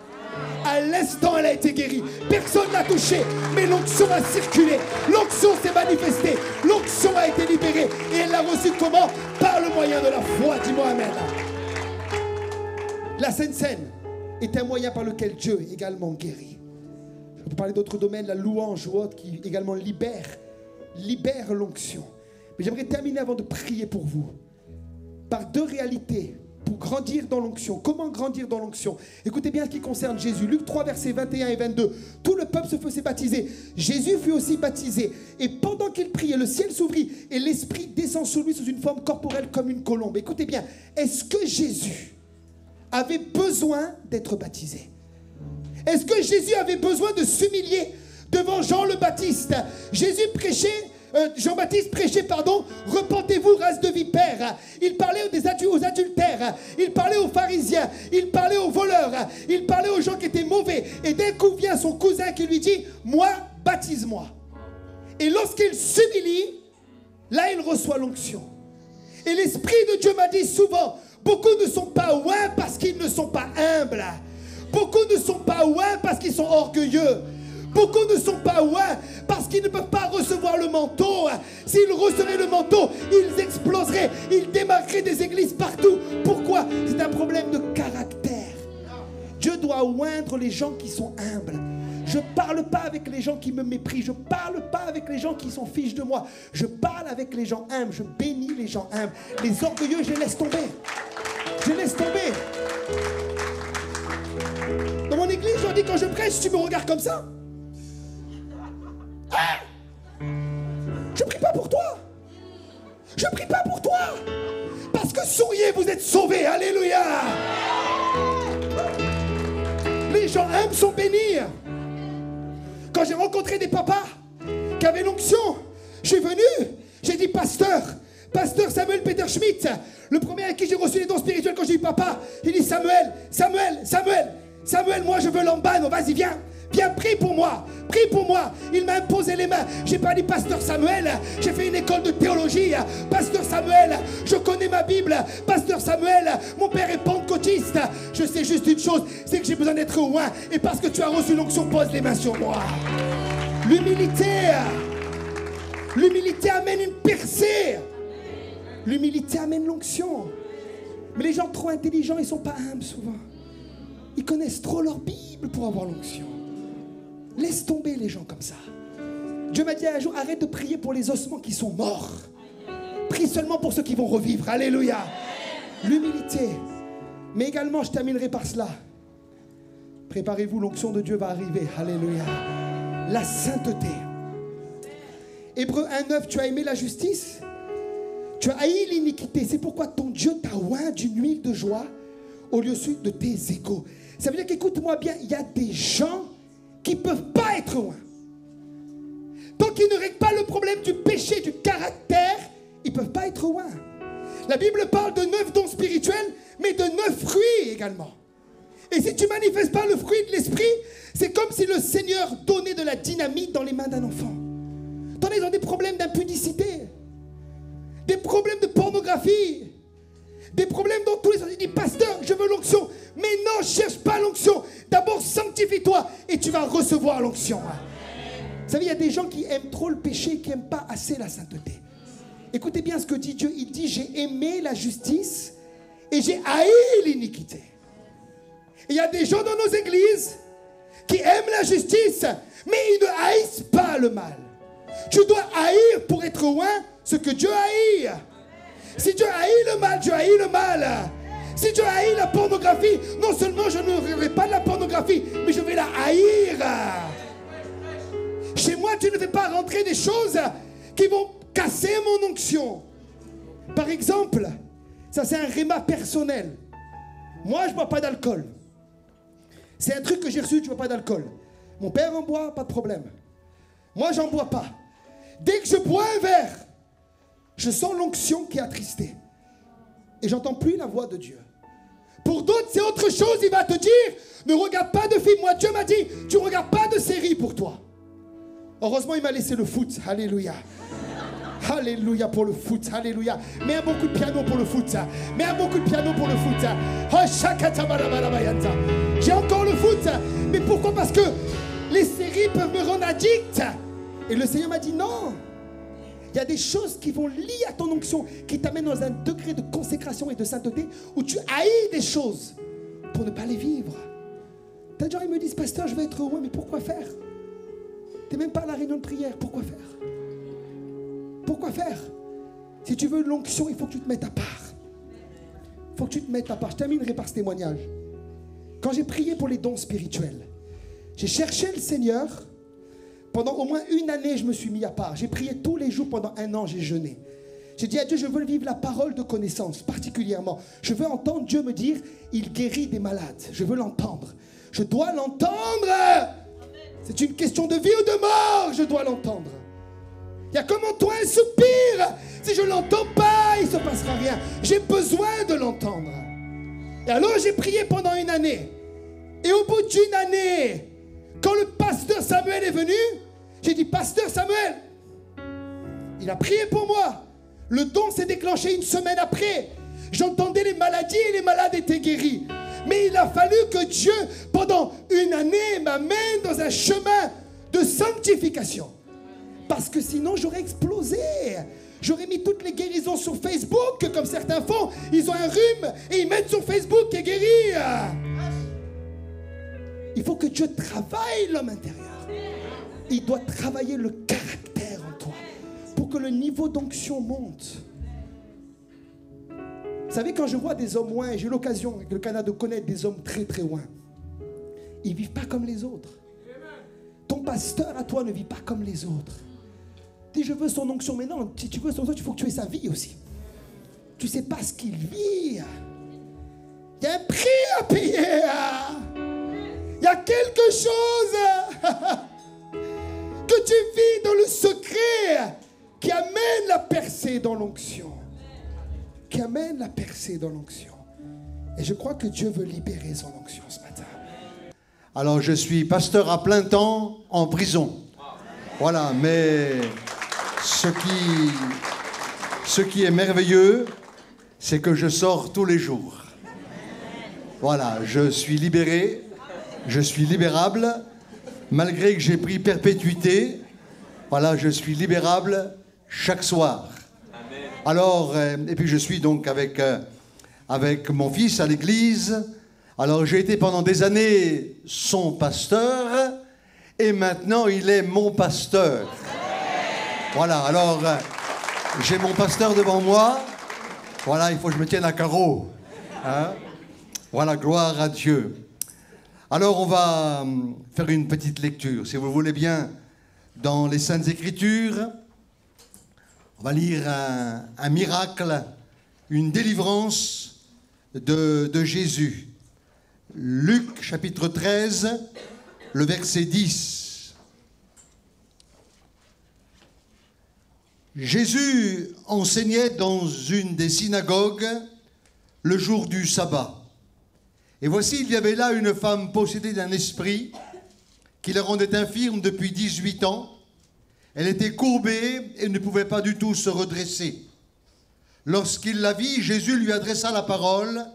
À l'instant, elle a été guérie. Personne ne l'a touchée, mais l'onction a circulé. L'onction s'est manifestée. L'onction a été libérée. Et elle l'a reçue comment? Par le moyen de la foi. Dis-moi amen. La Sainte-Seine est un moyen par lequel Dieu également guérit. Je peux parler d'autres domaines, la louange ou autre, qui également libère l'onction. Mais j'aimerais terminer avant de prier pour vous par 2 réalités pour grandir dans l'onction. Comment grandir dans l'onction? Écoutez bien ce qui concerne Jésus. Luc 3, versets 21 et 22. Tout le peuple se faisait baptiser. Jésus fut aussi baptisé. Et pendant qu'il priait, le ciel s'ouvrit et l'Esprit descend sur lui sous une forme corporelle comme une colombe. Écoutez bien, est-ce que Jésus avait besoin d'être baptisé? Est-ce que Jésus avait besoin de s'humilier devant Jean le Baptiste? Jean-Baptiste prêchait, repentez-vous, race de vipères. Il parlait aux adultères, il parlait aux pharisiens, il parlait aux voleurs, il parlait aux gens qui étaient mauvais. Et d'un coup vient son cousin qui lui dit, moi, baptise-moi. Et lorsqu'il s'humilie, là il reçoit l'onction. Et l'Esprit de Dieu m'a dit souvent, beaucoup ne sont pas ouins parce qu'ils ne sont pas humbles. Beaucoup ne sont pas ouins parce qu'ils sont orgueilleux. Beaucoup ne sont pas ouins parce qu'ils ne peuvent pas recevoir le manteau. S'ils recevaient le manteau, ils exploseraient. Ils démarqueraient des églises partout. Pourquoi? C'est un problème de caractère. Dieu doit oindre les gens qui sont humbles. Je ne parle pas avec les gens qui me méprisent. Je ne parle pas avec les gens qui s'en fichent de moi. Je parle avec les gens humbles. Je bénis les gens humbles. Les orgueilleux, je les laisse tomber. Je les laisse tomber. Dans mon église, je dis quand je prêche, tu me regardes comme ça. Ah! Je prie pas pour toi. Je prie pas pour toi. Parce que souriez, vous êtes sauvés. Alléluia. Les gens humbles sont bénis. Quand j'ai rencontré des papas qui avaient l'onction, je suis venu, j'ai dit pasteur Samuel Peter Schmidt, le premier avec qui j'ai reçu les dons spirituels quand j'ai eu papa, il dit Samuel, moi je veux l'embane, vas-y viens, prie pour moi. Il m'a imposé les mains. J'ai pas dit pasteur Samuel, j'ai fait une école de théologie. Pasteur Samuel, je connais ma Bible. Pasteur Samuel, mon père est pentecôtiste. Je sais juste une chose, c'est que j'ai besoin d'être loin. Et parce que tu as reçu l'onction, pose les mains sur moi. L'humilité amène une percée. L'humilité amène l'onction. Mais les gens trop intelligents, ils sont pas humbles souvent. Ils connaissent trop leur Bible pour avoir l'onction. Laisse tomber les gens comme ça. Dieu m'a dit un jour, arrête de prier pour les ossements qui sont morts. Prie seulement pour ceux qui vont revivre. Alléluia. L'humilité. Mais également, je terminerai par cela. Préparez-vous, l'onction de Dieu va arriver. Alléluia. La sainteté. Hébreux 1:9, tu as aimé la justice, tu as haï l'iniquité. C'est pourquoi ton Dieu t'a oint d'une huile de joie au lieu de tes égaux. Ça veut dire qu'écoute-moi bien, il y a des gens qui ne peuvent pas être loin. Tant qu'ils ne règlent pas le problème du péché, du caractère, ils ne peuvent pas être loin. La Bible parle de 9 dons spirituels, mais de 9 fruits également. Et si tu ne manifestes pas le fruit de l'esprit, c'est comme si le Seigneur donnait de la dynamite dans les mains d'un enfant. T'en es dans des problèmes d'impudicité, des problèmes de pornographie, des problèmes dans tous les sens. Il dit, pasteur, je veux l'onction. Mais non, cherche pas l'onction. D'abord, sanctifie-toi et tu vas recevoir l'onction. Vous savez, il y a des gens qui aiment trop le péché et qui n'aiment pas assez la sainteté. Écoutez bien ce que dit Dieu. Il dit, j'ai aimé la justice et j'ai haï l'iniquité. Il y a des gens dans nos églises qui aiment la justice, mais ils ne haïssent pas le mal. Tu dois haïr pour être loin ce que Dieu haït. Si Dieu haït le mal, Dieu haït le mal. Si Dieu haït la pornographie, non seulement je ne regarderai pas de la pornographie, mais je vais la haïr. Chez moi, tu ne fais pas rentrer des choses qui vont casser mon onction. Par exemple, ça c'est un réma personnel. Moi, je ne bois pas d'alcool. C'est un truc que j'ai reçu, tu ne bois pas d'alcool. Mon père en boit, pas de problème. Moi, j'en bois pas. Dès que je bois un verre, je sens l'onction qui est attristée. Et j'entends plus la voix de Dieu. Pour d'autres, c'est autre chose. Il va te dire, ne regarde pas de film. Moi, Dieu m'a dit, tu ne regardes pas de série pour toi. Heureusement, il m'a laissé le foot. Alléluia. Alléluia pour le foot. Alléluia. Mets un bon coup de piano pour le foot. Mets un bon coup de piano pour le foot. J'ai encore le foot. Mais pourquoi? Parce que les séries peuvent me rendre addict. Et le Seigneur m'a dit non. Il y a des choses qui vont lier à ton onction, qui t'amènent dans un degré de consécration et de sainteté où tu haïs des choses pour ne pas les vivre. T'as des gens qui me disent, pasteur, je vais être loin, mais pourquoi faire? T'es même pas à la réunion de prière, pourquoi faire? Pourquoi faire? Si tu veux l'onction, il faut que tu te mettes à part. Il faut que tu te mettes à part. Je terminerai par ce témoignage. Quand j'ai prié pour les dons spirituels, j'ai cherché le Seigneur. Pendant au moins une année, je me suis mis à part. J'ai prié tous les jours pendant un an, j'ai jeûné. J'ai dit à Dieu, je veux vivre la parole de connaissance, particulièrement. Je veux entendre Dieu me dire, il guérit des malades. Je veux l'entendre. Je dois l'entendre. C'est une question de vie ou de mort, je dois l'entendre. Il y a comme en toi un soupir. Si je ne l'entends pas, il ne se passera rien. J'ai besoin de l'entendre. Et alors j'ai prié pendant une année. Et au bout d'une année, quand le pasteur Samuel est venu, j'ai dit, pasteur Samuel, il a prié pour moi. Le don s'est déclenché une semaine après. J'entendais les maladies et les malades étaient guéris. Mais il a fallu que Dieu, pendant une année, m'amène dans un chemin de sanctification. Parce que sinon, j'aurais explosé. J'aurais mis toutes les guérisons sur Facebook, comme certains font. Ils ont un rhume et ils mettent sur Facebook qui est guéri. Il faut que Dieu travaille l'homme intérieur. Il doit travailler le caractère en toi pour que le niveau d'onction monte. Vous savez, quand je vois des hommes loin, et j'ai l'occasion avec le Canada de connaître des hommes très très loin, ils ne vivent pas comme les autres. Ton pasteur à toi ne vit pas comme les autres. Dis, je veux son onction, mais non, si tu veux son onction, il faut que tu aies sa vie aussi. Tu ne sais pas ce qu'il vit. Il y a un prix à payer. Il y a quelque chose que tu vis dans le secret qui amène la percée dans l'onction. Qui amène la percée dans l'onction. Et je crois que Dieu veut libérer son onction ce matin. Alors je suis pasteur à plein temps en prison. Voilà, mais ce qui est merveilleux, c'est que je sors tous les jours. Voilà, je suis libéré. Je suis libérable, malgré que j'ai pris perpétuité. Voilà, je suis libérable chaque soir. Amen. Alors, et puis je suis donc avec mon fils à l'église. Alors j'ai été pendant des années son pasteur, et maintenant il est mon pasteur. Voilà, alors j'ai mon pasteur devant moi. Voilà, il faut que je me tienne à carreau. Hein? Voilà, gloire à Dieu. Alors on va faire une petite lecture, si vous voulez bien, dans les Saintes Écritures. On va lire un miracle, une délivrance, de Jésus. Luc chapitre 13, le verset 10. Jésus enseignait dans une des synagogues le jour du sabbat. Et voici, il y avait là une femme possédée d'un esprit qui la rendait infirme depuis 18 ans. Elle était courbée et ne pouvait pas du tout se redresser. Lorsqu'il la vit, Jésus lui adressa la parole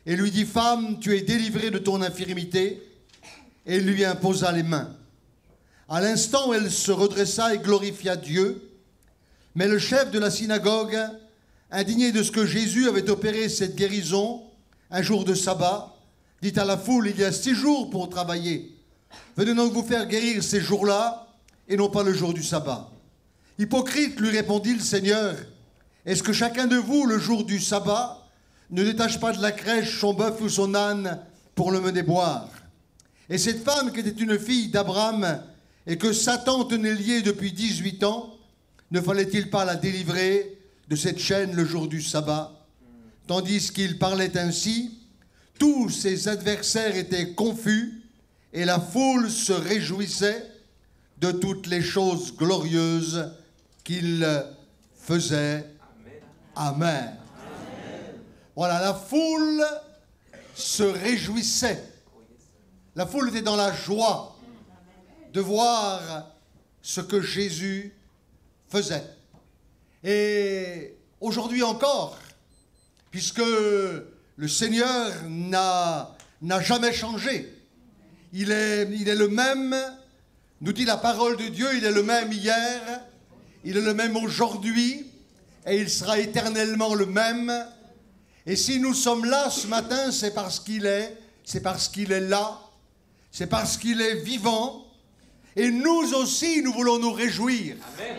et lui dit « Femme, tu es délivrée de ton infirmité » et il lui imposa les mains. À l'instant, elle se redressa et glorifia Dieu. Mais le chef de la synagogue, indigné de ce que Jésus avait opéré cette guérison, un jour de sabbat, dit à la foule, il y a 6 jours pour travailler. Venez donc vous faire guérir ces jours-là, et non pas le jour du sabbat. Hypocrite, lui répondit le Seigneur, est-ce que chacun de vous, le jour du sabbat, ne détache pas de la crèche son bœuf ou son âne pour le mener boire? Et cette femme qui était une fille d'Abraham et que Satan tenait liée depuis 18 ans, ne fallait-il pas la délivrer de cette chaîne le jour du sabbat? Tandis qu'il parlait ainsi, tous ses adversaires étaient confus et la foule se réjouissait de toutes les choses glorieuses qu'il faisait. Amen. Voilà, la foule se réjouissait. La foule était dans la joie de voir ce que Jésus faisait. Et aujourd'hui encore, puisque le Seigneur n'a jamais changé, il est le même, nous dit la parole de Dieu, il est le même hier, il est le même aujourd'hui, et il sera éternellement le même. Et si nous sommes là ce matin, c'est parce qu'il est là, c'est parce qu'il est vivant, et nous aussi, nous voulons nous réjouir. Amen.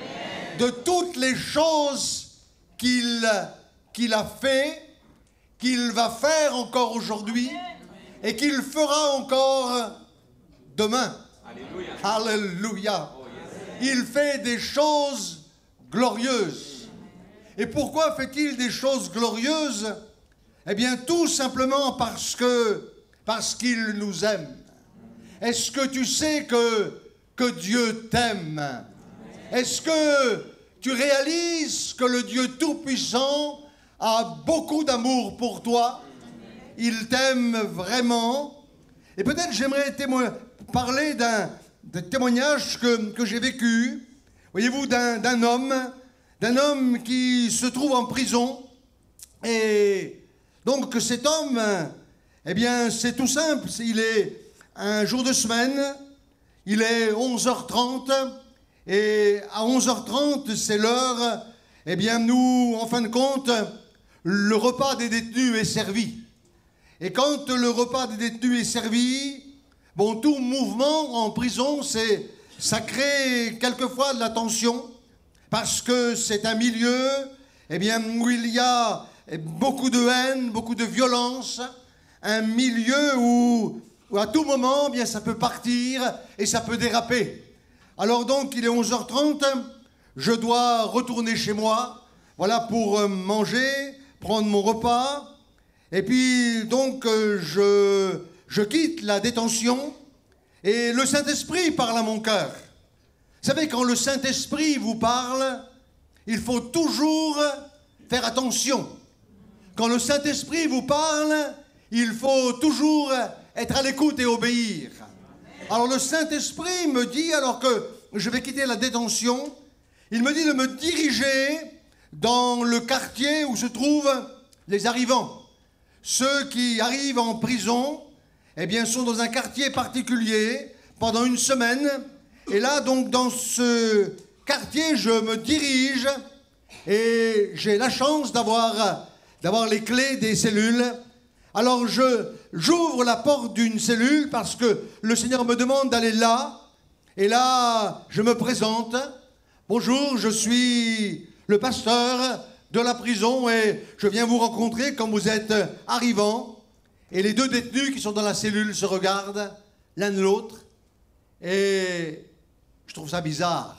De toutes les choses qu'il a fait, qu'il va faire encore aujourd'hui et qu'il fera encore demain. Alléluia. Alléluia. Oh, yes. Il fait des choses glorieuses. Et pourquoi fait-il des choses glorieuses? Eh bien, tout simplement parce qu'il nous aime. Est-ce que tu sais que Dieu t'aime? Est-ce que tu réalises que le Dieu Tout-Puissant a beaucoup d'amour pour toi? Il t'aime vraiment. Et peut-être j'aimerais parler d'un témoignage que j'ai vécu, voyez-vous, d'un homme qui se trouve en prison. Et donc cet homme, eh bien c'est tout simple, il est un jour de semaine, il est 11h30, et à 11h30, c'est l'heure, eh bien nous, en fin de compte, le repas des détenus est servi. Et quand le repas des détenus est servi, bon, tout mouvement en prison, ça crée quelquefois de la tension, parce que c'est un milieu, eh bien, où il y a beaucoup de haine, beaucoup de violence, un milieu où à tout moment, eh bien, ça peut partir et ça peut déraper. Alors donc, il est 11h30, je dois retourner chez moi, voilà, pour manger, prendre mon repas. Et puis, donc, je quitte la détention et le Saint-Esprit parle à mon cœur. Vous savez, quand le Saint-Esprit vous parle, il faut toujours faire attention. Quand le Saint-Esprit vous parle, il faut toujours être à l'écoute et obéir. Alors le Saint-Esprit me dit, alors que je vais quitter la détention, il me dit de me diriger dans le quartier où se trouvent les arrivants. Ceux qui arrivent en prison, eh bien, sont dans un quartier particulier pendant une semaine. Et là, donc, dans ce quartier, je me dirige et j'ai la chance d'avoir les clés des cellules. Alors j'ouvre la porte d'une cellule parce que le Seigneur me demande d'aller là. Et là, je me présente. Bonjour, je suis le pasteur de la prison et je viens vous rencontrer quand vous êtes arrivant. Et les 2 détenus qui sont dans la cellule se regardent l'un de l'autre. Et je trouve ça bizarre.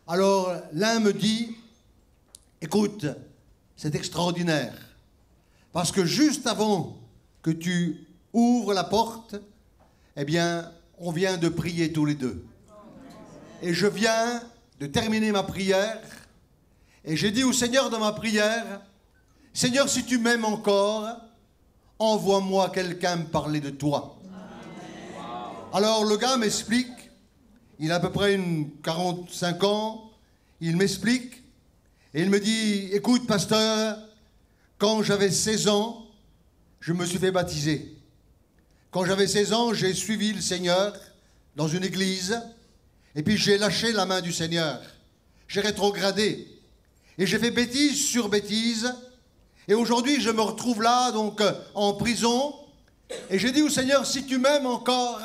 Alors l'un me dit, écoute, c'est extraordinaire. Parce que juste avant que tu ouvres la porte, eh bien, on vient de prier tous les deux. Et je viens de terminer ma prière. Et j'ai dit au Seigneur dans ma prière, Seigneur, si tu m'aimes encore, envoie-moi quelqu'un me parler de toi. Alors le gars m'explique, il a à peu près 45 ans, il m'explique, et il me dit, écoute pasteur, quand j'avais 16 ans, je me suis fait baptiser. Quand j'avais 16 ans, j'ai suivi le Seigneur dans une église, et puis j'ai lâché la main du Seigneur. J'ai rétrogradé, et j'ai fait bêtise sur bêtise, et aujourd'hui je me retrouve là, donc en prison, et j'ai dit au Seigneur, si tu m'aimes encore,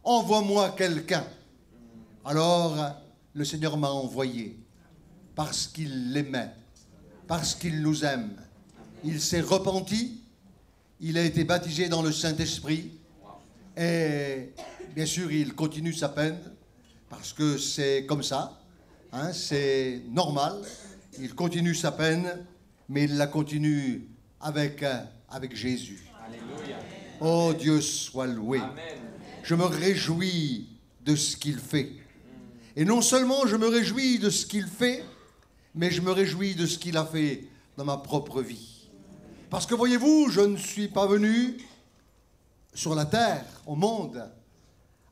envoie-moi quelqu'un. Alors le Seigneur m'a envoyé, parce qu'il l'aimait, parce qu'il nous aime. Il s'est repenti, il a été baptisé dans le Saint-Esprit, et bien sûr il continue sa peine, parce que c'est comme ça, hein, c'est normal, il continue sa peine, mais il la continue avec Jésus. Alléluia. Oh, Dieu soit loué. Amen. Je me réjouis de ce qu'il fait. Et non seulement je me réjouis de ce qu'il fait, mais je me réjouis de ce qu'il a fait dans ma propre vie. Parce que voyez-vous, je ne suis pas venu sur la terre, au monde,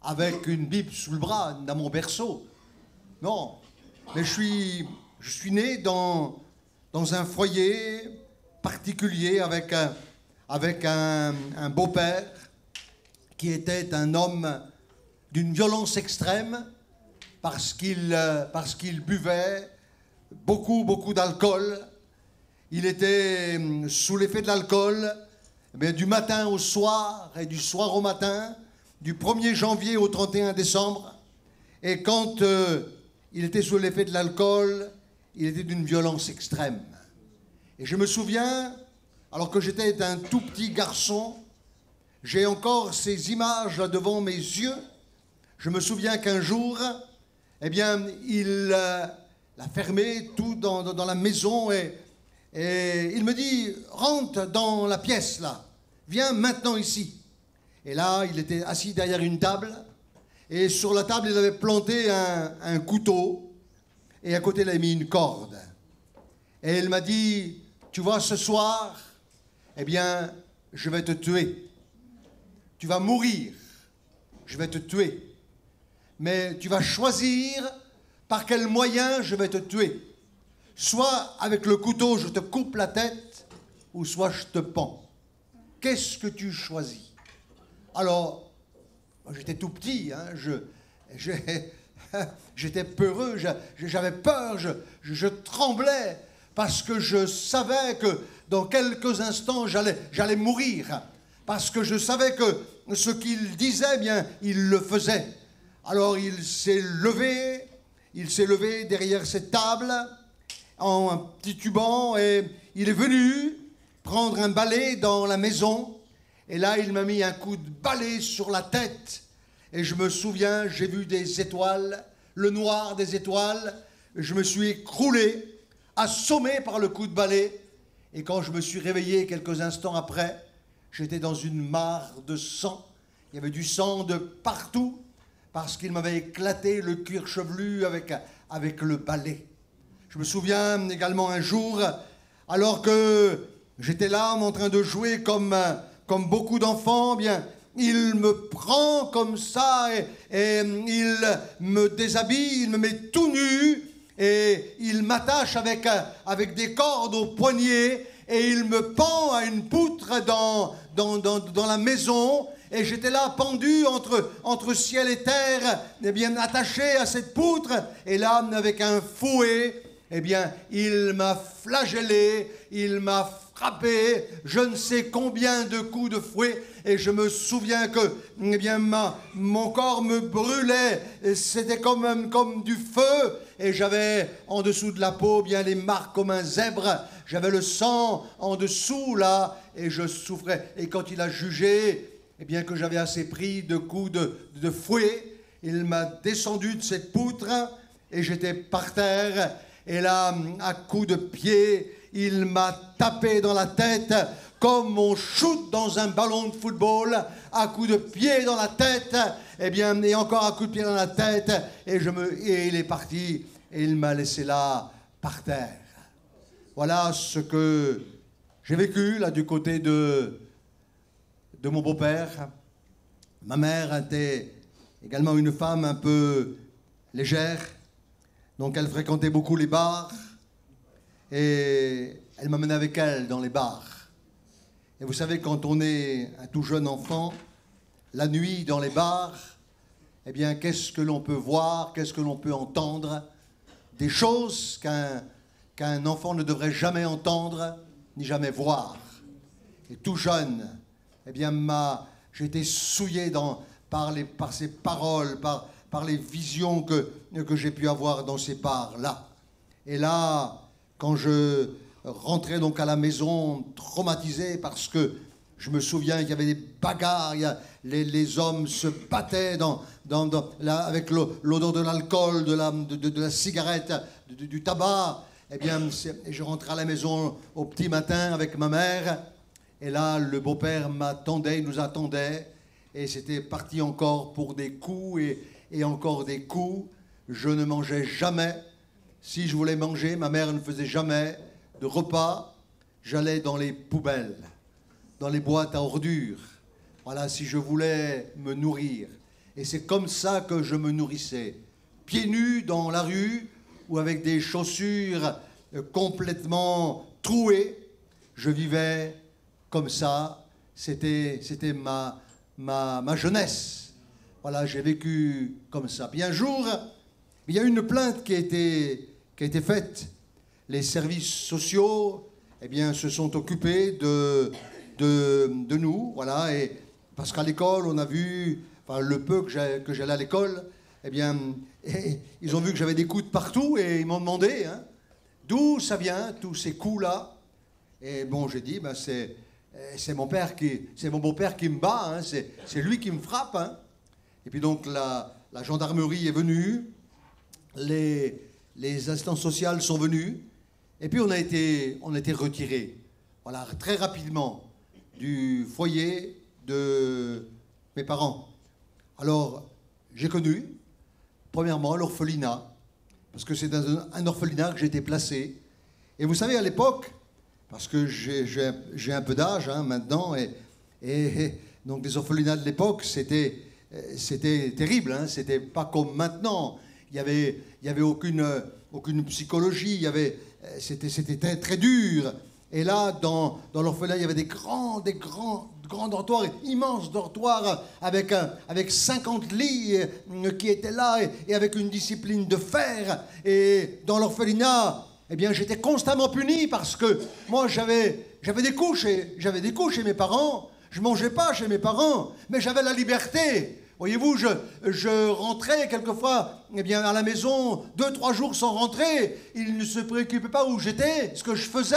avec une Bible sous le bras, dans mon berceau. Non, mais je suis né dans un foyer particulier avec un beau-père qui était un homme d'une violence extrême parce qu'il buvait beaucoup d'alcool. Il était sous l'effet de l'alcool, mais du matin au soir et du soir au matin, du 1er janvier au 31 décembre. Et quand il était sous l'effet de l'alcool, il était d'une violence extrême. Et je me souviens, alors que j'étais un tout petit garçon, j'ai encore ces images là devant mes yeux. Je me souviens qu'un jour, eh bien, il a fermé tout dans la maison et il me dit, rentre dans la pièce là, viens maintenant ici. Et là, il était assis derrière une table et sur la table, il avait planté un couteau et à côté, il avait mis une corde. Et il m'a dit, tu vois, ce soir, eh bien, je vais te tuer. Tu vas mourir. Je vais te tuer. Mais tu vas choisir par quel moyen je vais te tuer. Soit avec le couteau, je te coupe la tête, ou soit je te pends. Qu'est-ce que tu choisis? Alors, j'étais tout petit, hein, j'étais peureux, j'avais peur, je tremblais, parce que je savais que dans quelques instants, j'allais mourir. Parce que je savais que ce qu'il disait, bien, il le faisait. Alors il s'est levé derrière cette table, en titubant, et il est venu prendre un balai dans la maison. Et là, il m'a mis un coup de balai sur la tête. Et je me souviens, j'ai vu des étoiles, le noir des étoiles. Je me suis écroulé, assommé par le coup de balai. Et quand je me suis réveillé quelques instants après, j'étais dans une mare de sang. Il y avait du sang de partout parce qu'il m'avait éclaté le cuir chevelu avec le balai. Je me souviens également un jour, alors que j'étais là en train de jouer comme beaucoup d'enfants, bien, il me prend comme ça et il me déshabille, il me met tout nu et il m'attache avec des cordes aux poignets et il me pend à une poutre dans la maison. Et j'étais là pendu entre ciel et terre, eh bien attaché à cette poutre. Et là, avec un fouet, eh bien, il m'a flagellé, il m'a frappé, je ne sais combien de coups de fouet. Et je me souviens que, eh bien, mon corps me brûlait. C'était comme du feu. Et j'avais en dessous de la peau, bien les marques comme un zèbre. J'avais le sang en dessous là, et je souffrais. Et quand il a jugé, eh bien que j'avais assez pris de coups de fouet, il m'a descendu de cette poutre et j'étais par terre. Et là, à coups de pied, il m'a tapé dans la tête comme on shoot dans un ballon de football, à coups de pied dans la tête, eh bien, et encore un coup de pied dans la tête, et il est parti, et il m'a laissé là, par terre. Voilà ce que j'ai vécu, là, du côté de mon beau-père. Ma mère était également une femme un peu légère, donc elle fréquentait beaucoup les bars, et elle m'amenait avec elle dans les bars. Et vous savez, quand on est un tout jeune enfant, la nuit dans les bars, eh bien, qu'est-ce que l'on peut voir, qu'est-ce que l'on peut entendre? Des choses qu'un enfant ne devrait jamais entendre, ni jamais voir. Et tout jeune, eh bien, j'ai été souillé par ces paroles, par les visions que j'ai pu avoir dans ces bars-là. Et là, quand je rentrais donc à la maison traumatisé parce que je me souviens qu'il y avait des bagarres, les hommes se battaient avec l'odeur de l'alcool, de la cigarette, du tabac. Eh bien, je rentrais à la maison au petit matin avec ma mère, et là, le beau-père m'attendait, il nous attendait, et c'était parti encore pour des coups et encore des coups. Je ne mangeais jamais. Si je voulais manger, ma mère ne faisait jamais de repas. J'allais dans les poubelles, dans les boîtes à ordures. Voilà, si je voulais me nourrir. Et c'est comme ça que je me nourrissais. Pieds nus dans la rue ou avec des chaussures complètement trouées. Je vivais comme ça. C'était ma jeunesse. Voilà, j'ai vécu comme ça. Puis un jour, il y a une plainte qui a été faite. Les services sociaux, eh bien, se sont occupés de nous, voilà, et parce qu'à l'école, on a vu, enfin, le peu que j'allais à l'école, eh bien, ils ont vu que j'avais des coups de partout et ils m'ont demandé d'où ça vient, tous ces coups-là. Et bon, j'ai dit, ben, c'est mon beau-père qui me bat, hein, c'est lui qui me frappe. Hein. Et puis donc la gendarmerie est venue, les assistantes sociales sont venues, et puis on a été retirés, voilà, très rapidement du foyer de mes parents. Alors, j'ai connu, premièrement, l'orphelinat, parce que c'est dans un orphelinat que j'ai été placé. Et vous savez, à l'époque, parce que j'ai un peu d'âge hein, maintenant, et donc les orphelinats de l'époque, c'était terrible, hein, c'était pas comme maintenant. Il y avait aucune psychologie, c'était très, très dur. Et là, dans l'orphelinat, il y avait des grands dortoirs, immenses dortoirs avec 50 lits qui étaient là et avec une discipline de fer. Et dans l'orphelinat, eh bien, j'étais constamment puni parce que moi, j'avais des couches chez mes parents. Je mangeais pas chez mes parents, mais j'avais la liberté. Voyez-vous, je rentrais quelquefois eh bien, à la maison 2-3 jours sans rentrer. Ils ne se préoccupaient pas où j'étais, ce que je faisais.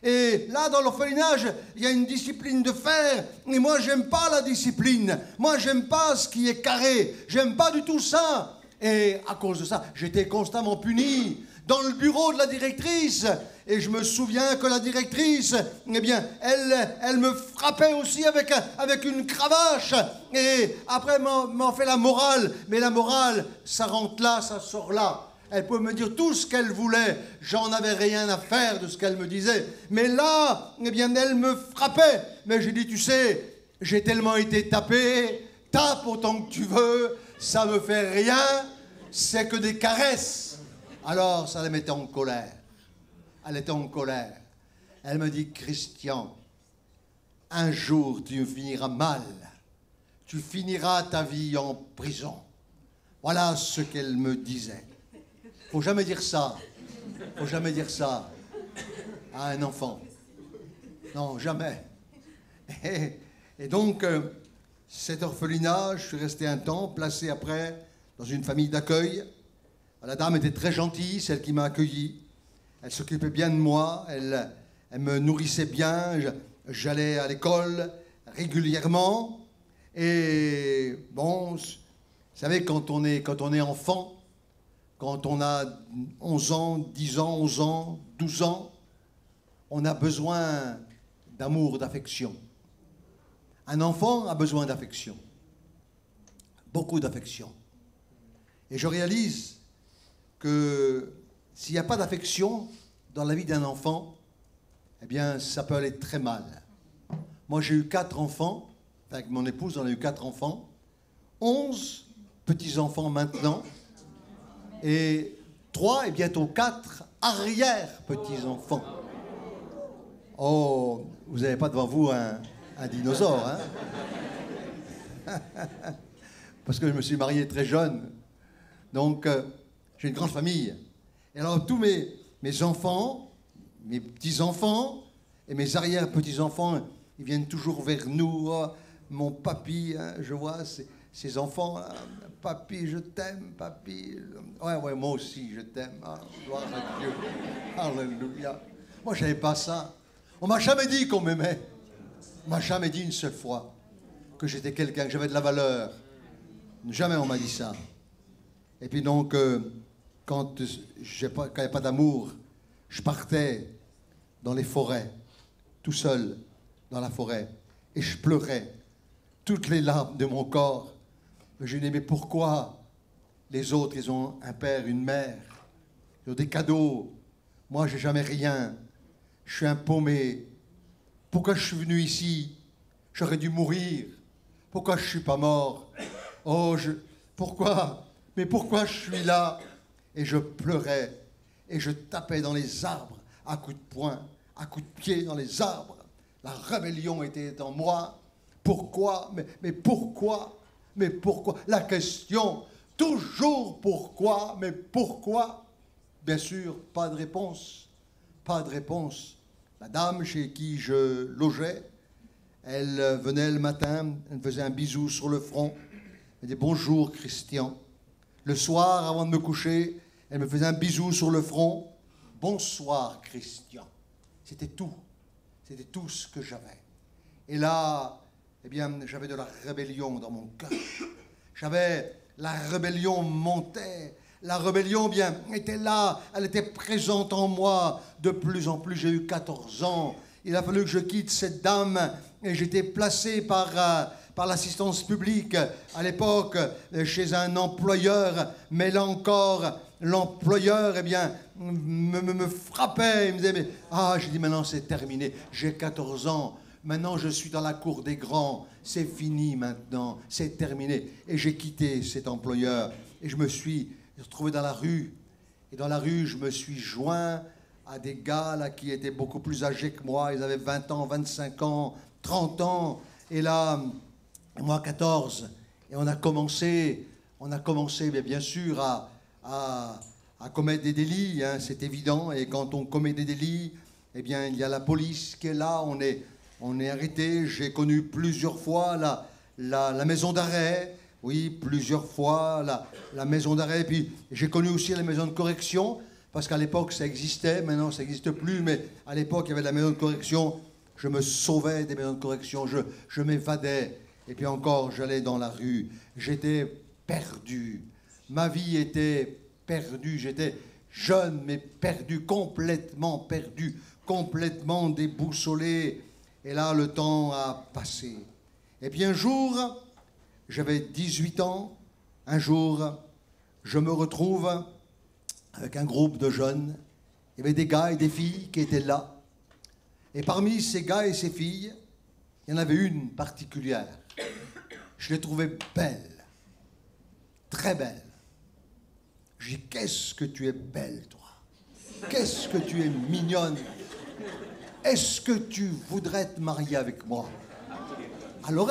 Et là, dans l'orphelinat, il y a une discipline de fer. Et moi, j'aime pas la discipline. Moi, j'aime pas ce qui est carré. J'aime pas du tout ça. Et à cause de ça, j'étais constamment puni. Dans le bureau de la directrice, et je me souviens que la directrice, eh bien, elle me frappait aussi avec une cravache, et après m'en fait la morale, mais la morale, ça rentre là, ça sort là. Elle pouvait me dire tout ce qu'elle voulait, j'en avais rien à faire de ce qu'elle me disait, mais là, eh bien, elle me frappait, mais j'ai dit, tu sais, j'ai tellement été tapé, tape autant que tu veux, ça me fait rien, c'est que des caresses. Alors, ça la mettait en colère. Elle était en colère. Elle me dit, Christian, un jour tu finiras mal. Tu finiras ta vie en prison. Voilà ce qu'elle me disait. Faut jamais dire ça. Faut jamais dire ça à un enfant. Non, jamais. Et donc, cet orphelinat, je suis resté un temps, placé après dans une famille d'accueil. La dame était très gentille, celle qui m'a accueilli. Elle s'occupait bien de moi, elle me nourrissait bien. J'allais à l'école régulièrement. Et bon, vous savez, quand on est enfant, quand on a 11 ans, 10 ans, 11 ans, 12 ans, on a besoin d'amour, d'affection. Un enfant a besoin d'affection, beaucoup d'affection. Et je réalise que s'il n'y a pas d'affection dans la vie d'un enfant, eh bien, ça peut aller très mal. Moi, j'ai eu 4 enfants, avec mon épouse, on a eu 4 enfants, 11 petits-enfants maintenant, et 3 et bientôt 4 arrière-petits-enfants. Oh, vous n'avez pas devant vous un dinosaure, hein? Parce que je me suis marié très jeune. Donc, j'ai une grande famille. Et alors, tous mes enfants, mes petits-enfants et mes arrière-petits-enfants, ils viennent toujours vers nous. Oh, mon papy, hein, je vois ces enfants. Papy, je t'aime, papy. Ouais, moi aussi, je t'aime. Ah, gloire à Dieu. Alléluia. Moi, je n'avais pas ça. On m'a jamais dit qu'on m'aimait. On m'a jamais dit une seule fois que j'étais quelqu'un, que j'avais de la valeur. Jamais on m'a dit ça. Et puis donc, quand il n'y avait pas d'amour, je partais dans les forêts, tout seul dans la forêt, et je pleurais toutes les larmes de mon corps. Je disais, mais pourquoi les autres, ils ont un père, une mère, ils ont des cadeaux. Moi, j'ai jamais rien. Je suis un paumé. Pourquoi je suis venu ici? J'aurais dû mourir. Pourquoi je ne suis pas mort? Oh, pourquoi? Mais pourquoi je suis là? Et je pleurais. Et je tapais dans les arbres à coups de poing, à coups de pied dans les arbres. La rébellion était en moi. Pourquoi? Mais pourquoi? Mais pourquoi? La question, toujours pourquoi? Mais pourquoi? Bien sûr, pas de réponse. Pas de réponse. La dame chez qui je logeais, elle venait le matin, elle me faisait un bisou sur le front. Elle disait « Bonjour, Christian ». Le soir, avant de me coucher, elle me faisait un bisou sur le front. « Bonsoir, Christian ». C'était tout. C'était tout ce que j'avais. Et là, eh bien, j'avais de la rébellion dans mon cœur. La rébellion montait. La rébellion, bien, était là, elle était présente en moi. De plus en plus, j'ai eu 14 ans. Il a fallu que je quitte cette dame et j'étais placé par l'assistance publique à l'époque chez un employeur. Mais là encore, l'employeur, eh bien, me frappait. Il me disait, mais, j'ai dit, maintenant c'est terminé. J'ai 14 ans. Maintenant, je suis dans la cour des grands. C'est fini maintenant. C'est terminé. Et j'ai quitté cet employeur. Et je me suis retrouvé dans la rue. Et dans la rue, je me suis joint à des gars là, qui étaient beaucoup plus âgés que moi. Ils avaient 20 ans, 25 ans, 30 ans. Et là, moi, 14. Et on a commencé bien sûr, à commettre des délits. Hein, c'est évident. Et quand on commet des délits, eh bien, il y a la police qui est là. On est arrêté. J'ai connu plusieurs fois la maison d'arrêt. Oui, plusieurs fois, la maison d'arrêt. Puis j'ai connu aussi la maison de correction, parce qu'à l'époque, ça existait. Maintenant, ça n'existe plus, mais à l'époque, il y avait la maison de correction. Je me sauvais des maisons de correction, je m'évadais. Et puis encore, j'allais dans la rue. J'étais perdu. Ma vie était perdue. J'étais jeune, mais perdu, complètement déboussolé. Et là, le temps a passé. Et puis un jour... J'avais 18 ans. Un jour, je me retrouve avec un groupe de jeunes. Il y avait des gars et des filles qui étaient là. Et parmi ces gars et ces filles, il y en avait une particulière. Je l'ai trouvée belle. Très belle. Je dis, qu'est-ce que tu es belle, toi? Qu'est-ce que tu es mignonne? Est-ce que tu voudrais te marier avec moi? Alors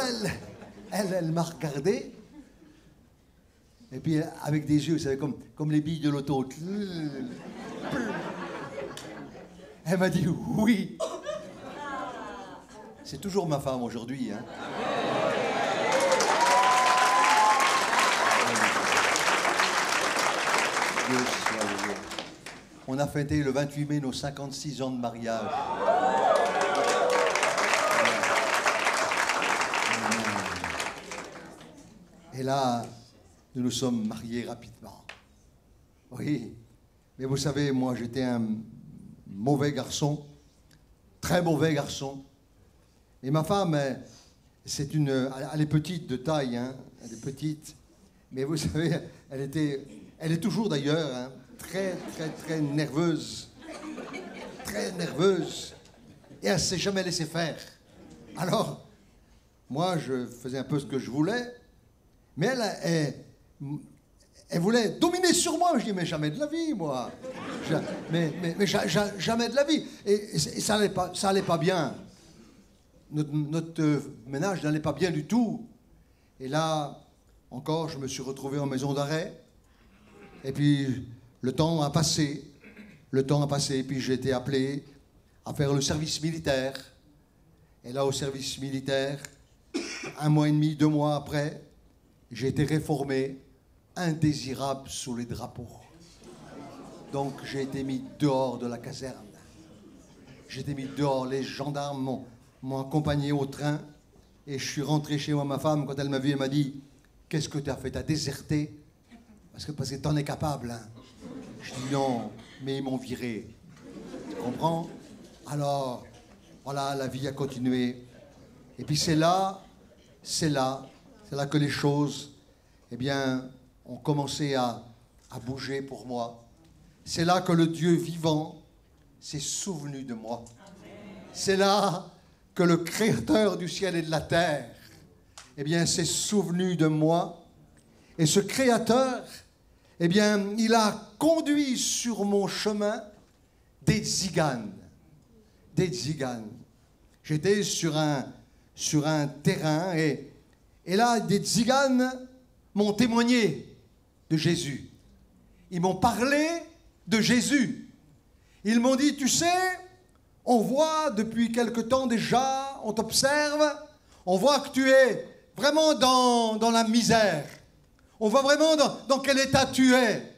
elle m'a regardé, et puis avec des yeux, vous savez, comme les billes de l'auto. Elle m'a dit oui. C'est toujours ma femme aujourd'hui. Hein. On a fêté le 28 mai nos 56 ans de mariage. Et là, nous nous sommes mariés rapidement. Oui, mais vous savez, moi, j'étais un mauvais garçon, très mauvais garçon. Et ma femme, elle est petite de taille, hein, elle est petite. Mais vous savez, elle est toujours d'ailleurs, hein, très, très, très nerveuse. Très nerveuse. Et elle ne s'est jamais laissée faire. Alors, moi, je faisais un peu ce que je voulais. Mais elle voulait dominer sur moi. Je dis, mais jamais de la vie, moi. Jamais de la vie. Et ça allait pas bien. Notre ménage n'allait pas bien du tout. Et là, encore, je me suis retrouvé en maison d'arrêt. Et puis, le temps a passé. Et puis j'ai été appelé à faire le service militaire. Et là, au service militaire, 1 mois et demi, 2 mois après, j'ai été réformé, indésirable sous les drapeaux. Donc j'ai été mis dehors de la caserne. J'ai été mis dehors, les gendarmes m'ont accompagné au train. Et je suis rentré chez moi, ma femme, quand elle m'a vu, elle m'a dit, qu'est-ce que tu as fait? Tu as déserté? Parce que t'en es capable, hein. Je dis non, mais ils m'ont viré. Tu comprends? Alors, voilà, la vie a continué. Et puis c'est là que les choses, eh bien, ont commencé à bouger pour moi. C'est là que le Dieu vivant s'est souvenu de moi. C'est là que le Créateur du ciel et de la terre, eh bien, s'est souvenu de moi. Et ce Créateur, eh bien, il a conduit sur mon chemin des tziganes. Des tziganes. J'étais sur un terrain et là, des tziganes m'ont témoigné de Jésus. Ils m'ont parlé de Jésus. Ils m'ont dit, tu sais, on voit depuis quelque temps déjà, on t'observe, on voit que tu es vraiment dans la misère. On voit vraiment dans quel état tu es.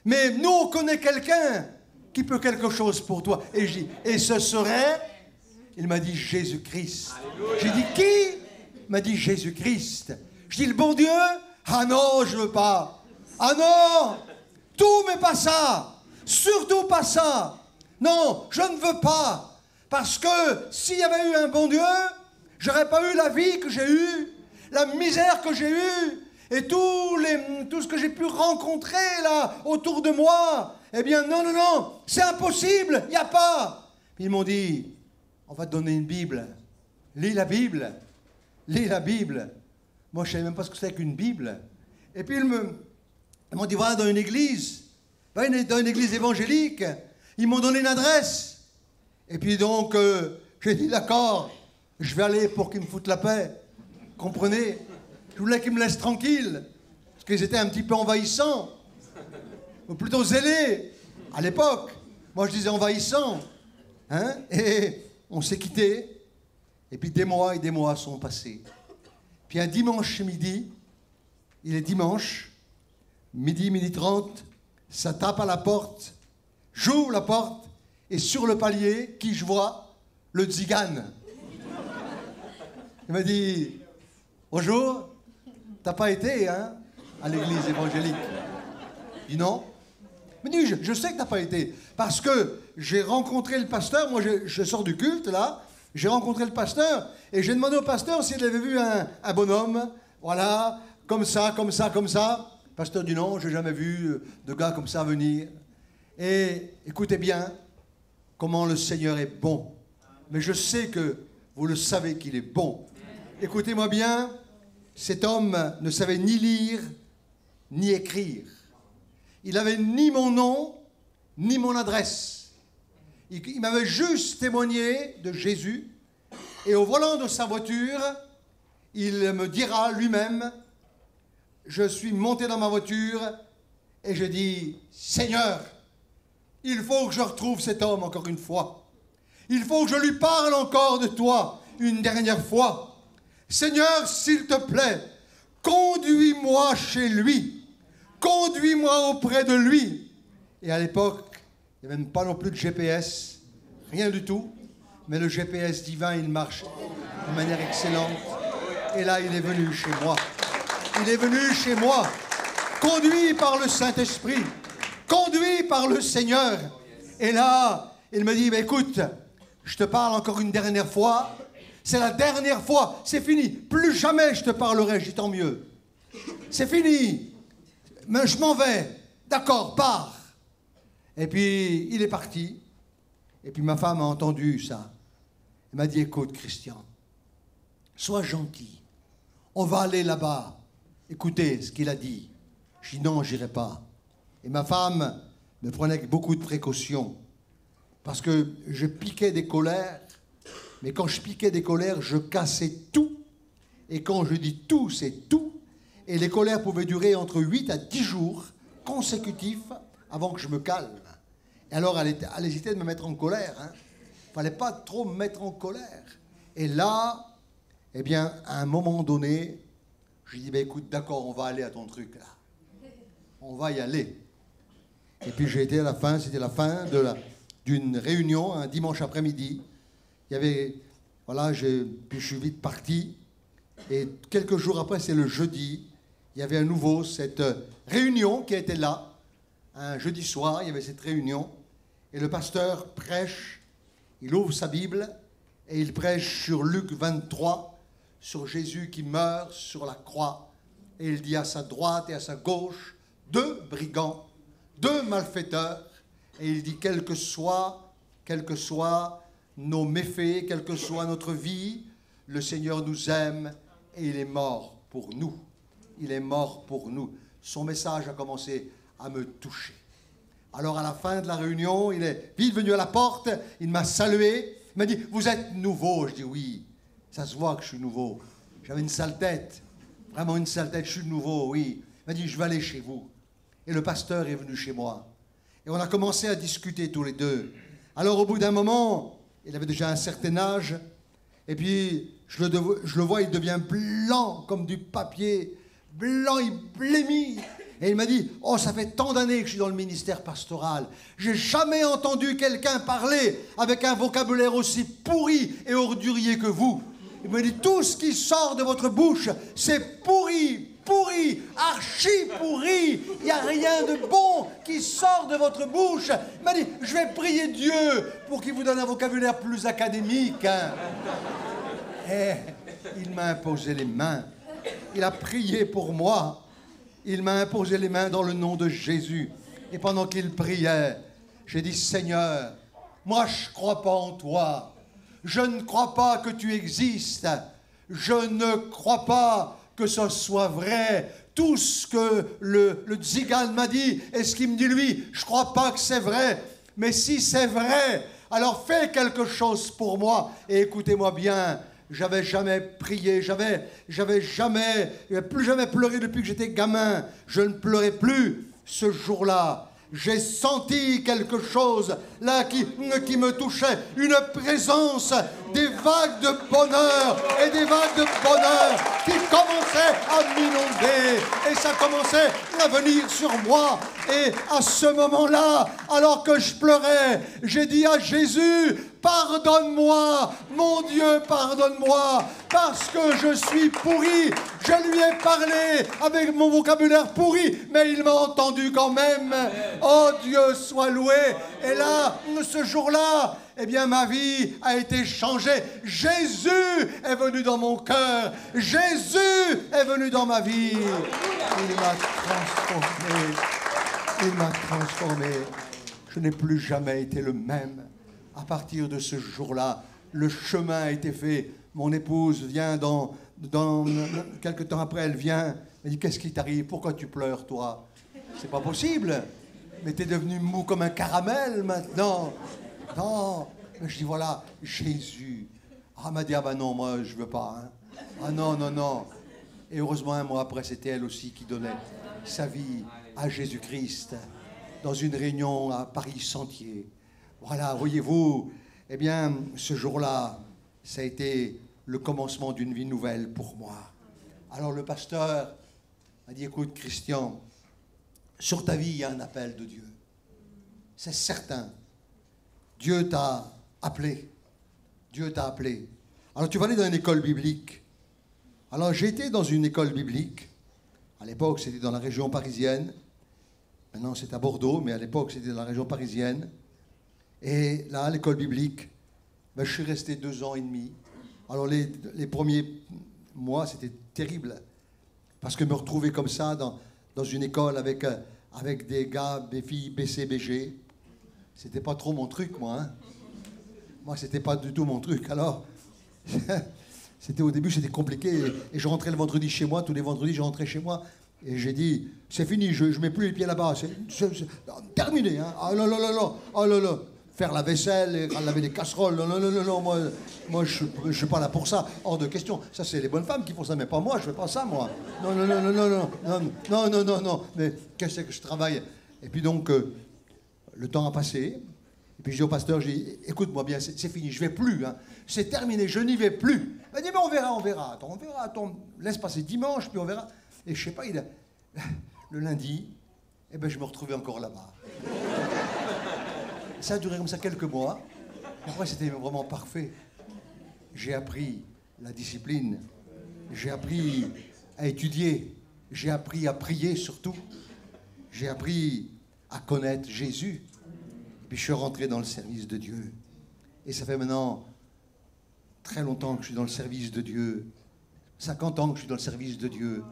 Mais nous, on connaît quelqu'un qui peut quelque chose pour toi. Et je dis, et ce serait... Il m'a dit Jésus-Christ. J'ai dit, qui? Il m'a dit Jésus-Christ. Je dis, le bon Dieu? Ah non, je veux pas. Ah non, tout mais pas ça. Surtout pas ça. Non, je ne veux pas. Parce que s'il y avait eu un bon Dieu, j'aurais pas eu la vie que j'ai eue, la misère que j'ai eue, et tout ce que j'ai pu rencontrer là, autour de moi. Eh bien, non, c'est impossible, il n'y a pas. Puis ils m'ont dit, on va te donner une Bible. Lis la Bible. Lis la Bible. Moi, je ne savais même pas ce que c'était qu'une Bible. Et puis, ils m'ont dit, voilà, dans une église évangélique, ils m'ont donné une adresse. Et puis donc, j'ai dit, d'accord, je vais aller pour qu'ils me foutent la paix. Comprenez? Je voulais qu'ils me laissent tranquille. Parce qu'ils étaient un petit peu envahissants. Ou plutôt zélés. À l'époque. Moi, je disais envahissants. Hein? Et on s'est quittés. Et puis des mois et des mois sont passés. Puis un dimanche midi, il est dimanche, midi 30, ça tape à la porte, j'ouvre la porte, et sur le palier, qui je vois? Le tzigane. Il m'a dit, bonjour, t'as pas été, hein, à l'église évangélique? Il dit non. Il m'a dit, je sais que t'as pas été, parce que j'ai rencontré le pasteur, moi je sors du culte, là, j'ai rencontré le pasteur, et j'ai demandé au pasteur s'il avait vu un bonhomme, voilà, comme ça. Le pasteur dit non, j'ai jamais vu de gars comme ça venir. Et écoutez bien comment le Seigneur est bon. Mais je sais que vous le savez qu'il est bon. Écoutez-moi bien, cet homme ne savait ni lire, ni écrire. Il n'avait ni mon nom, ni mon adresse. Il m'avait juste témoigné de Jésus. Et au volant de sa voiture, il me dira lui-même, je suis monté dans ma voiture et je dis, Seigneur, il faut que je retrouve cet homme encore une fois. Il faut que je lui parle encore de toi une dernière fois. Seigneur, s'il te plaît, conduis-moi chez lui. Conduis-moi auprès de lui. Et à l'époque, il n'y avait même pas non plus de GPS, rien du tout. Mais le GPS divin, il marche de manière excellente. Et là, il est venu chez moi. Il est venu chez moi, conduit par le Saint-Esprit, conduit par le Seigneur. Et là, il me dit, écoute, je te parle encore une dernière fois. C'est la dernière fois, c'est fini. Plus jamais je te parlerai. Je dis tant mieux. C'est fini. Mais je m'en vais. D'accord, pars. Et puis, il est parti. Et puis, ma femme a entendu ça. Elle m'a dit, écoute, Christian, sois gentil. On va aller là-bas. Écoutez ce qu'il a dit. Je dis, non, j'irai pas. Et ma femme me prenait avec beaucoup de précautions. Parce que je piquais des colères. Mais quand je piquais des colères, je cassais tout. Et quand je dis tout, c'est tout. Et les colères pouvaient durer entre 8 à 10 jours consécutifs avant que je me calme. Et alors, elle hésitait de me mettre en colère. Il ne fallait pas trop me mettre en colère. Et là, eh bien, à un moment donné, je lui dis, ben, écoute, d'accord, on va aller à ton truc, là. On va y aller. Et puis, j'ai été à la fin, c'était la fin d'une réunion, un dimanche après-midi. Il y avait, voilà, puis je suis vite parti. Et quelques jours après, c'est le jeudi, il y avait à nouveau cette réunion qui était là. Un jeudi soir, il y avait cette réunion. Et le pasteur prêche, il ouvre sa Bible et il prêche sur Luc 23, sur Jésus qui meurt sur la croix. Et il dit à sa droite et à sa gauche, 2 brigands, 2 malfaiteurs. Et il dit, quel que soit nos méfaits, quelle que soit notre vie, le Seigneur nous aime et il est mort pour nous. Il est mort pour nous. Son message a commencé à me toucher. Alors à la fin de la réunion, il est vite venu à la porte, il m'a salué, il m'a dit, vous êtes nouveau? Je dis, oui, ça se voit que je suis nouveau. J'avais une sale tête, vraiment une sale tête, je suis nouveau, oui. Il m'a dit, je vais aller chez vous. Et le pasteur est venu chez moi. Et on a commencé à discuter tous les deux. Alors au bout d'un moment, il avait déjà un certain âge, et puis je le vois, il devient blanc comme du papier, blanc, il blêmit. Et il m'a dit, oh, ça fait tant d'années que je suis dans le ministère pastoral. J'ai jamais entendu quelqu'un parler avec un vocabulaire aussi pourri et ordurier que vous. Il m'a dit, tout ce qui sort de votre bouche, c'est pourri, pourri, archi pourri. Il n'y a rien de bon qui sort de votre bouche. Il m'a dit, je vais prier Dieu pour qu'il vous donne un vocabulaire plus académique. Hein. Et il m'a imposé les mains. Il a prié pour moi. Il m'a imposé les mains dans le nom de Jésus. Et pendant qu'il priait, j'ai dit, Seigneur, moi je ne crois pas en toi. Je ne crois pas que tu existes. Je ne crois pas que ce soit vrai. Tout ce que le Tzigan m'a dit et ce qu'il me dit lui, je ne crois pas que c'est vrai. Mais si c'est vrai, alors fais quelque chose pour moi. Et écoutez-moi bien. J'avais jamais prié, j'avais plus jamais pleuré depuis que j'étais gamin. Je ne pleurais plus ce jour-là. J'ai senti quelque chose là qui me touchait, une présence, des vagues de bonheur et des vagues de bonheur qui commençaient à m'inonder et ça commençait à venir sur moi. Et à ce moment-là, alors que je pleurais, j'ai dit à Jésus, pardonne-moi, mon Dieu, pardonne-moi, parce que je suis pourri. Je lui ai parlé avec mon vocabulaire pourri, mais il m'a entendu quand même. Oh, Dieu soit loué. Et là, ce jour-là, eh bien, ma vie a été changée. Jésus est venu dans mon cœur. Jésus est venu dans ma vie. Il m'a transformé. Il m'a transformé. Je n'ai plus jamais été le même. À partir de ce jour-là, le chemin a été fait. Mon épouse vient quelque temps après, elle vient. Elle dit, qu'est-ce qui t'arrive? Pourquoi tu pleures, toi? C'est pas possible. Mais t'es devenu mou comme un caramel maintenant. Non. Mais je dis, voilà, Jésus. Ah, elle m'a dit, ah ben non, moi, je veux pas. Hein. Ah non, non, non. Et heureusement, un mois après, c'était elle aussi qui donnait sa vie à Jésus-Christ dans une réunion à Paris-Sentier. Voilà, voyez-vous, eh bien, ce jour-là, ça a été le commencement d'une vie nouvelle pour moi. Alors le pasteur m'a dit, écoute, Christian, sur ta vie, il y a un appel de Dieu. C'est certain. Dieu t'a appelé. Dieu t'a appelé. Alors tu vas aller dans une école biblique. Alors j'ai été dans une école biblique. À l'époque, c'était dans la région parisienne. Maintenant, c'est à Bordeaux, mais à l'époque, c'était dans la région parisienne. Et là, à l'école biblique, ben, je suis resté 2 ans et demi. Alors les premiers mois, c'était terrible. Parce que me retrouver comme ça dans une école avec des gars, des filles BCBG, c'était pas trop mon truc, moi. Hein. Moi, c'était pas du tout mon truc. Alors, au début, c'était compliqué. Et je rentrais le vendredi chez moi. Tous les vendredis, je rentrais chez moi. Et j'ai dit, c'est fini, je mets plus les pieds là-bas. C'est terminé. Hein. Ah là là là là. Ah là là. Faire la vaisselle, laver les casseroles. Non, non, non, non, non. Moi je suis pas là pour ça. Hors de question. Ça, c'est les bonnes femmes qui font ça, mais pas moi. Je fais pas ça, moi. Non, non, non, non, non, non, non, non, non, non. Mais qu'est-ce que je travaille? Et puis donc, le temps a passé. Et puis je dis au pasteur, écoute-moi bien, c'est fini, je vais plus. Hein. C'est terminé, je n'y vais plus. Il m'a dit, mais on verra, on verra. Attends, on verra, attends, laisse passer dimanche, puis on verra. Et je sais pas, le lundi, eh ben, je me retrouvais encore là-bas. Ça a duré comme ça quelques mois. Après, c'était vraiment parfait. J'ai appris la discipline. J'ai appris à étudier. J'ai appris à prier surtout. J'ai appris à connaître Jésus. Et puis je suis rentré dans le service de Dieu. Et ça fait maintenant très longtemps que je suis dans le service de Dieu. 50 ans que je suis dans le service de Dieu.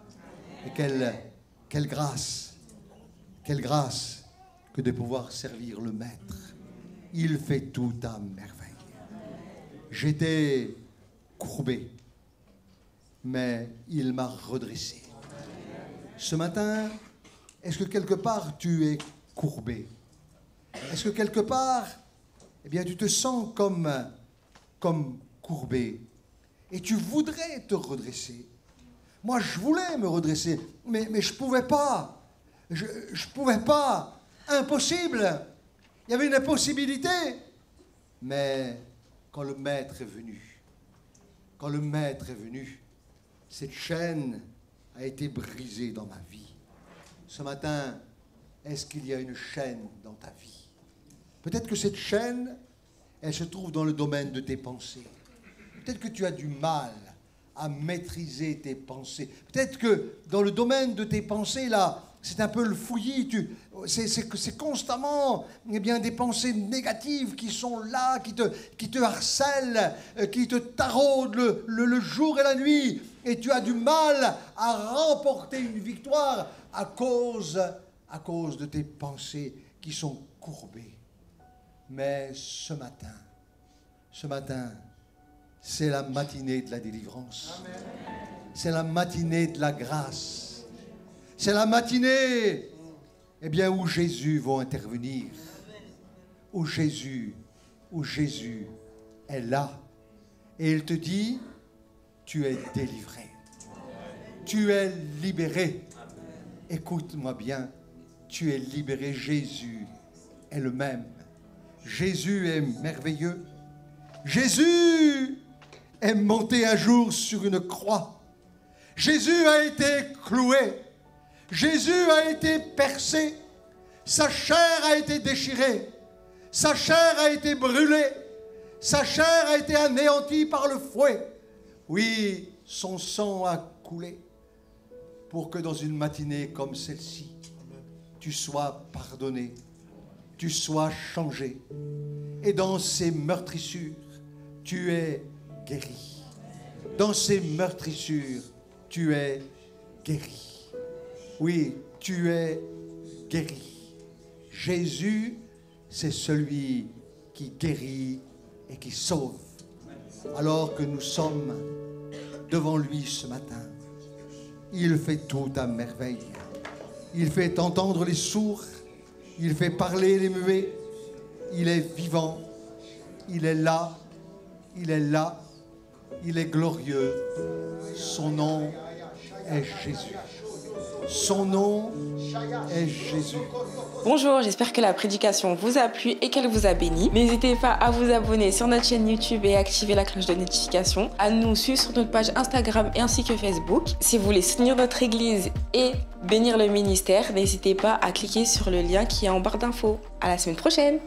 Et quelle grâce que de pouvoir servir le Maître. Il fait tout à merveille. J'étais courbé, mais il m'a redressé. Ce matin, est-ce que quelque part tu es courbé? Est-ce que quelque part, eh bien, tu te sens comme courbé et tu voudrais te redresser? Moi, je voulais me redresser, mais je ne pouvais pas. Je ne pouvais pas. Impossible. Il y avait une impossibilité. Mais quand le Maître est venu, cette chaîne a été brisée dans ma vie. Ce matin, est-ce qu'il y a une chaîne dans ta vie? Peut-être que cette chaîne, elle se trouve dans le domaine de tes pensées. Peut-être que tu as du mal à maîtriser tes pensées. Peut-être que dans le domaine de tes pensées, là, c'est un peu le fouillis. C'est constamment des pensées négatives qui sont là, qui te harcèlent, qui te taraudent le jour et la nuit. Et tu as du mal à remporter une victoire à cause de tes pensées qui sont courbées. Mais ce matin, c'est la matinée de la délivrance. C'est la matinée de la grâce. C'est la matinée, où Jésus va intervenir. Où Jésus est là. Et il te dit, tu es délivré. Tu es libéré. Écoute-moi bien, tu es libéré. Jésus est le même. Jésus est merveilleux. Jésus est monté un jour sur une croix. Jésus a été cloué. Jésus a été percé. Sa chair a été déchirée. Sa chair a été brûlée. Sa chair a été anéantie par le fouet. Oui, son sang a coulé pour que dans une matinée comme celle-ci, tu sois pardonné, tu sois changé. Et dans ces meurtrissures, tu es guéri. Dans ces meurtrissures, tu es guéri. Oui, tu es guéri. Jésus, c'est celui qui guérit et qui sauve. Alors que nous sommes devant lui ce matin, il fait tout à merveille. Il fait entendre les sourds, il fait parler les muets, il est vivant, il est là, il est là, il est glorieux. Son nom est Jésus. Son nom est Jésus. Bonjour, j'espère que la prédication vous a plu et qu'elle vous a béni. N'hésitez pas à vous abonner sur notre chaîne YouTube et à activer la cloche de notification, à nous suivre sur notre page Instagram ainsi que Facebook. Si vous voulez soutenir notre église et bénir le ministère, n'hésitez pas à cliquer sur le lien qui est en barre d'infos. À la semaine prochaine!